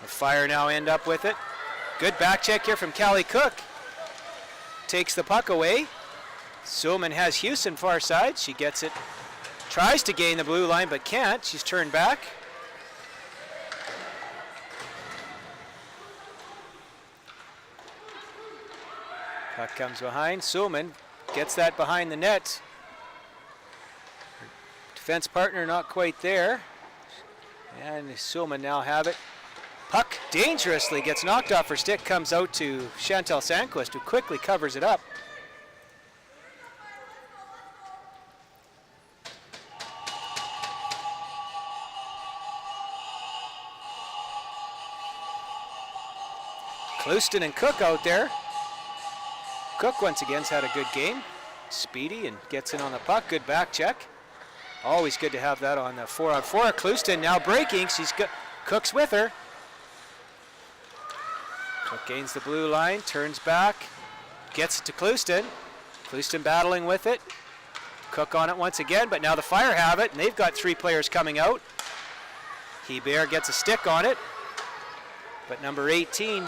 S1: The Fire now end up with it. Good back check here from Callie Cook. Takes the puck away. Sulman has Houston far side. She gets it. Tries to gain the blue line, but can't. She's turned back. Puck comes behind. Sulman gets that behind the net. Defense partner not quite there. And Sulman now have it. Puck dangerously gets knocked off her stick, comes out to Chantal Sandquist, who quickly covers it up. Clouston and Cook out there. Cook once again's had a good game. Speedy and gets in on the puck. Good back check. Always good to have that on the 4-on-4. Clouston now breaking. Cook's with her. Cook gains the blue line, turns back, gets it to Clouston. Clouston battling with it. Cook on it once again, but now the Fire have it, and they've got 3 players coming out. Hebert gets a stick on it, but number 18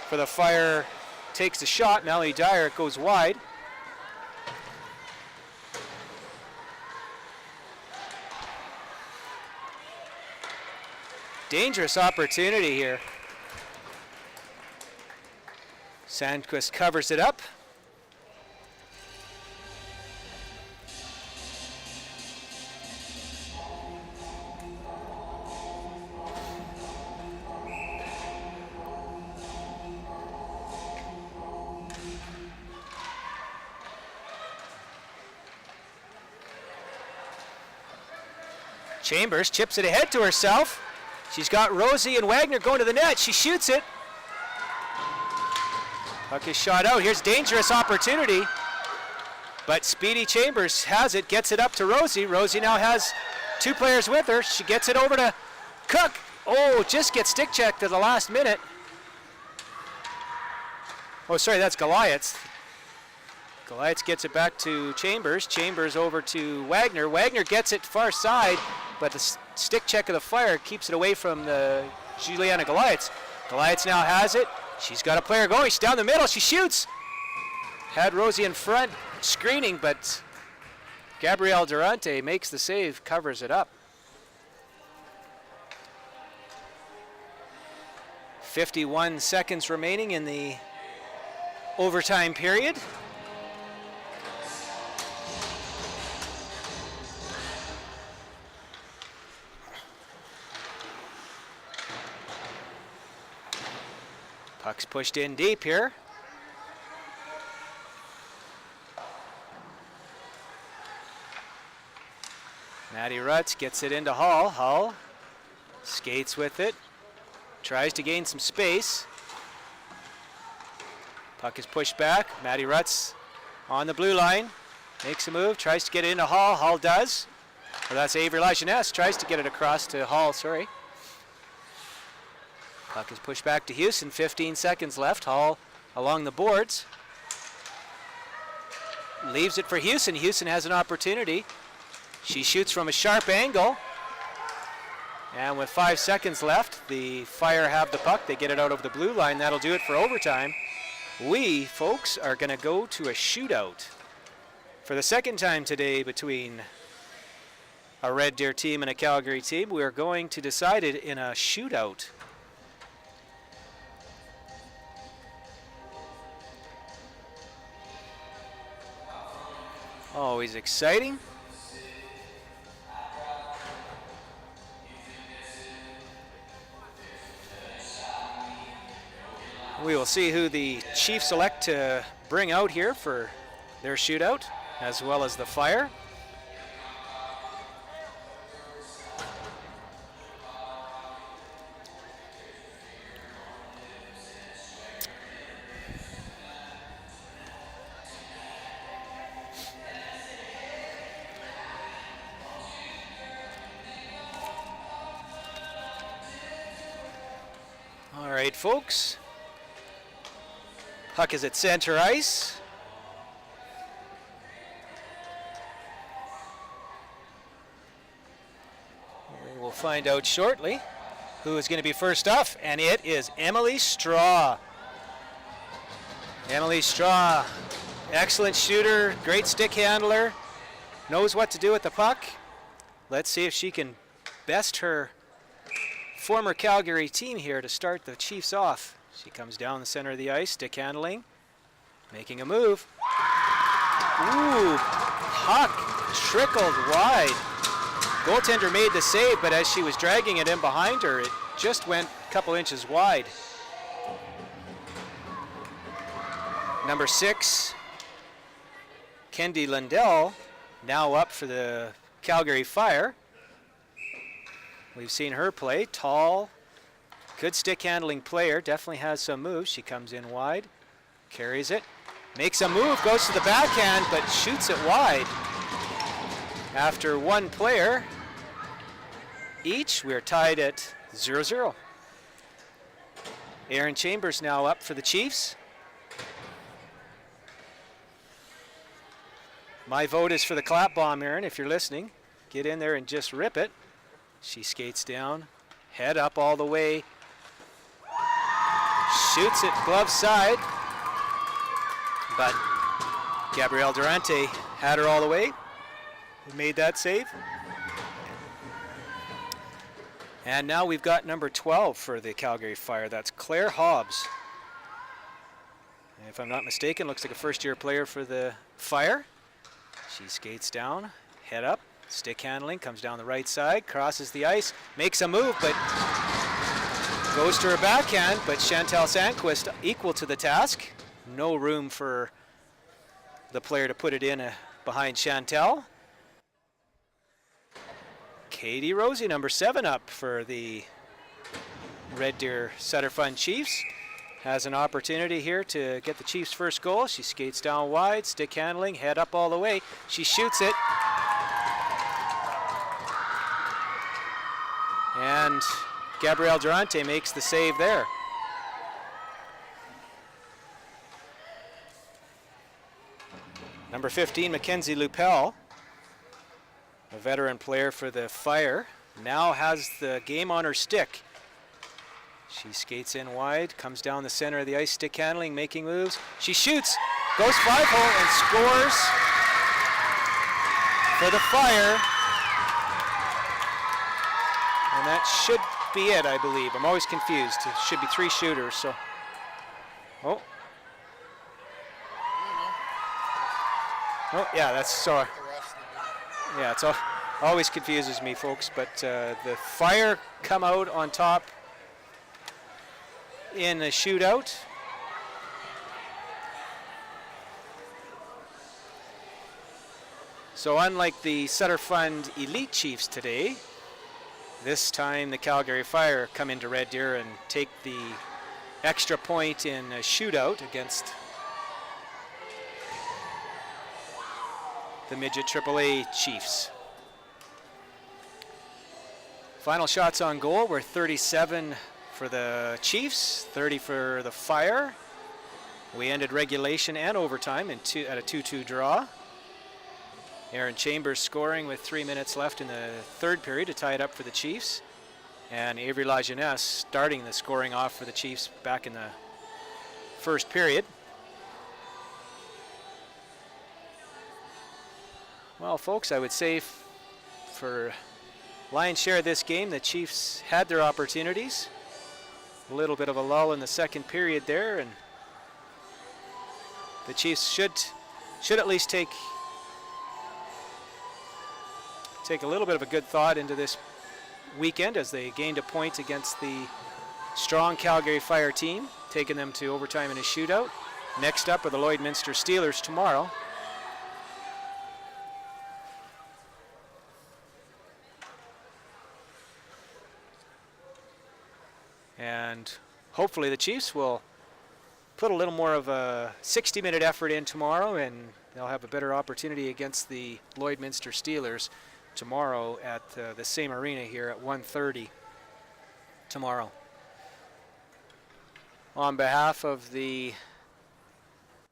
S1: for the Fire takes the shot. Melanie Dyer, it goes wide. Dangerous opportunity here. Sandquist covers it up. Chambers chips it ahead to herself. She's got Rosie and Wagner going to the net. She shoots it. Puck is shot out. Here's dangerous opportunity. But Speedy Chambers has it, gets it up to Rosie. Rosie now has 2 players with her. She gets it over to Cook. Oh, just gets stick checked at the last minute. Oh, sorry, that's Goliaths. Goliaths gets it back to Chambers. Chambers over to Wagner. Wagner gets it far side, but the stick check of the Fire keeps it away from the Juliana Goliaths. Goliaths now has it. She's got a player going. She's down the middle. She shoots. Had Rosie in front screening, but Gabrielle Durante makes the save, covers it up. 51 seconds remaining in the overtime period. Puck's pushed in deep here. Maddie Rutz gets it into Hall. Hall skates with it. Tries to gain some space. Puck is pushed back. Maddie Rutz on the blue line. Makes a move. Tries to get it into Hall. Hall does. Well, that's Avery Lajeunesse. Tries to get it across to Hall. Sorry. Puck is pushed back to Houston. 15 seconds left. Hall along the boards. Leaves it for Houston. Houston has an opportunity. She shoots from a sharp angle. And with 5 seconds left, the Fire have the puck. They get it out of the blue line. That'll do it for overtime. We, folks, are going to go to a shootout for the second time today between a Red Deer team and a Calgary team. We are going to decide it in a shootout. Always exciting. We will see who the Chiefs select to bring out here for their shootout, as well as the Fire. All right, folks. Puck is at center ice. We will find out shortly who is going to be first off, and it is Emily Straw. Emily Straw, excellent shooter, great stick handler, knows what to do with the puck. Let's see if she can best her former Calgary team here to start the Chiefs off. She comes down the center of the ice, stick handling, making a move. Ooh, puck trickled wide. Goaltender made the save, but as she was dragging it in behind her, it just went a couple inches wide. Number 6, Kendi Lundell, now up for the Calgary Fire. We've seen her play, tall, good stick handling player, definitely has some moves. She comes in wide, carries it, makes a move, goes to the backhand, but shoots it wide. After one player each, we're tied at 0-0. Aaron Chambers now up for the Chiefs. My vote is for the clap bomb, Aaron, if you're listening. Get in there and just rip it. She skates down, head up all the way. Shoots it glove side, but Gabrielle Durante had her all the way. Who made that save? And now we've got number 12 for the Calgary Fire. That's Claire Hobbs. And if I'm not mistaken, looks like a first-year player for the Fire. She skates down, head up, stick handling, comes down the right side, crosses the ice, makes a move, but goes to her backhand, but Chantal Sandquist equal to the task. No room for the player to put it in behind Chantal. Katie Rosie, number 7, up for the Red Deer Sutter Fun Chiefs. Has an opportunity here to get the Chiefs' first goal. She skates down wide, stick handling, head up all the way. She shoots it. And Gabrielle Durante makes the save there. Number 15, Mackenzie Lupel, a veteran player for the Fire, now has the game on her stick. She skates in wide, comes down the center of the ice, stick handling, making moves. She shoots, goes 5-hole and scores for the Fire. And that should be it, I believe. I'm always confused. It should be 3 shooters, so. Oh. Oh, yeah, that's so. Yeah, it's always confuses me, folks. But the Fire come out on top in a shootout. So unlike the Sutter Fund Elite Chiefs today, this time the Calgary Fire come into Red Deer and take the extra point in a shootout against the Midget AAA Chiefs. Final shots on goal were 37 for the Chiefs, 30 for the Fire. We ended regulation and overtime at a 2-2 draw. Aaron Chambers scoring with 3 minutes left in the third period to tie it up for the Chiefs. And Avery Lajeunesse starting the scoring off for the Chiefs back in the first period. Well, folks, I would say for lion's share of this game, the Chiefs had their opportunities. A little bit of a lull in the second period there, and the Chiefs should at least take a little bit of a good thought into this weekend as they gained a point against the strong Calgary Fire team, taking them to overtime in a shootout. Next up are the Lloydminster Steelers tomorrow. And hopefully the Chiefs will put a little more of a 60-minute effort in tomorrow, and they'll have a better opportunity against the Lloydminster Steelers tomorrow at the same arena here at 1:30 tomorrow. On behalf of the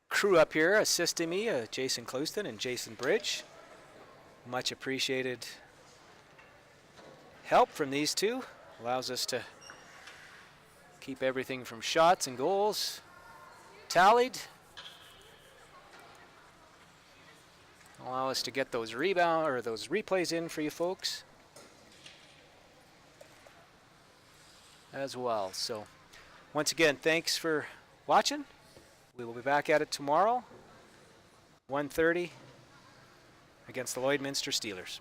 S1: crew up here assisting me, Jason Clouston and Jason Bridge, much appreciated help from these two. Allows us to keep everything from shots and goals tallied. Allow us to get those those replays in for you folks as well. So once again, thanks for watching. We will be back at it tomorrow, 1:30 against the Lloydminster Steelers.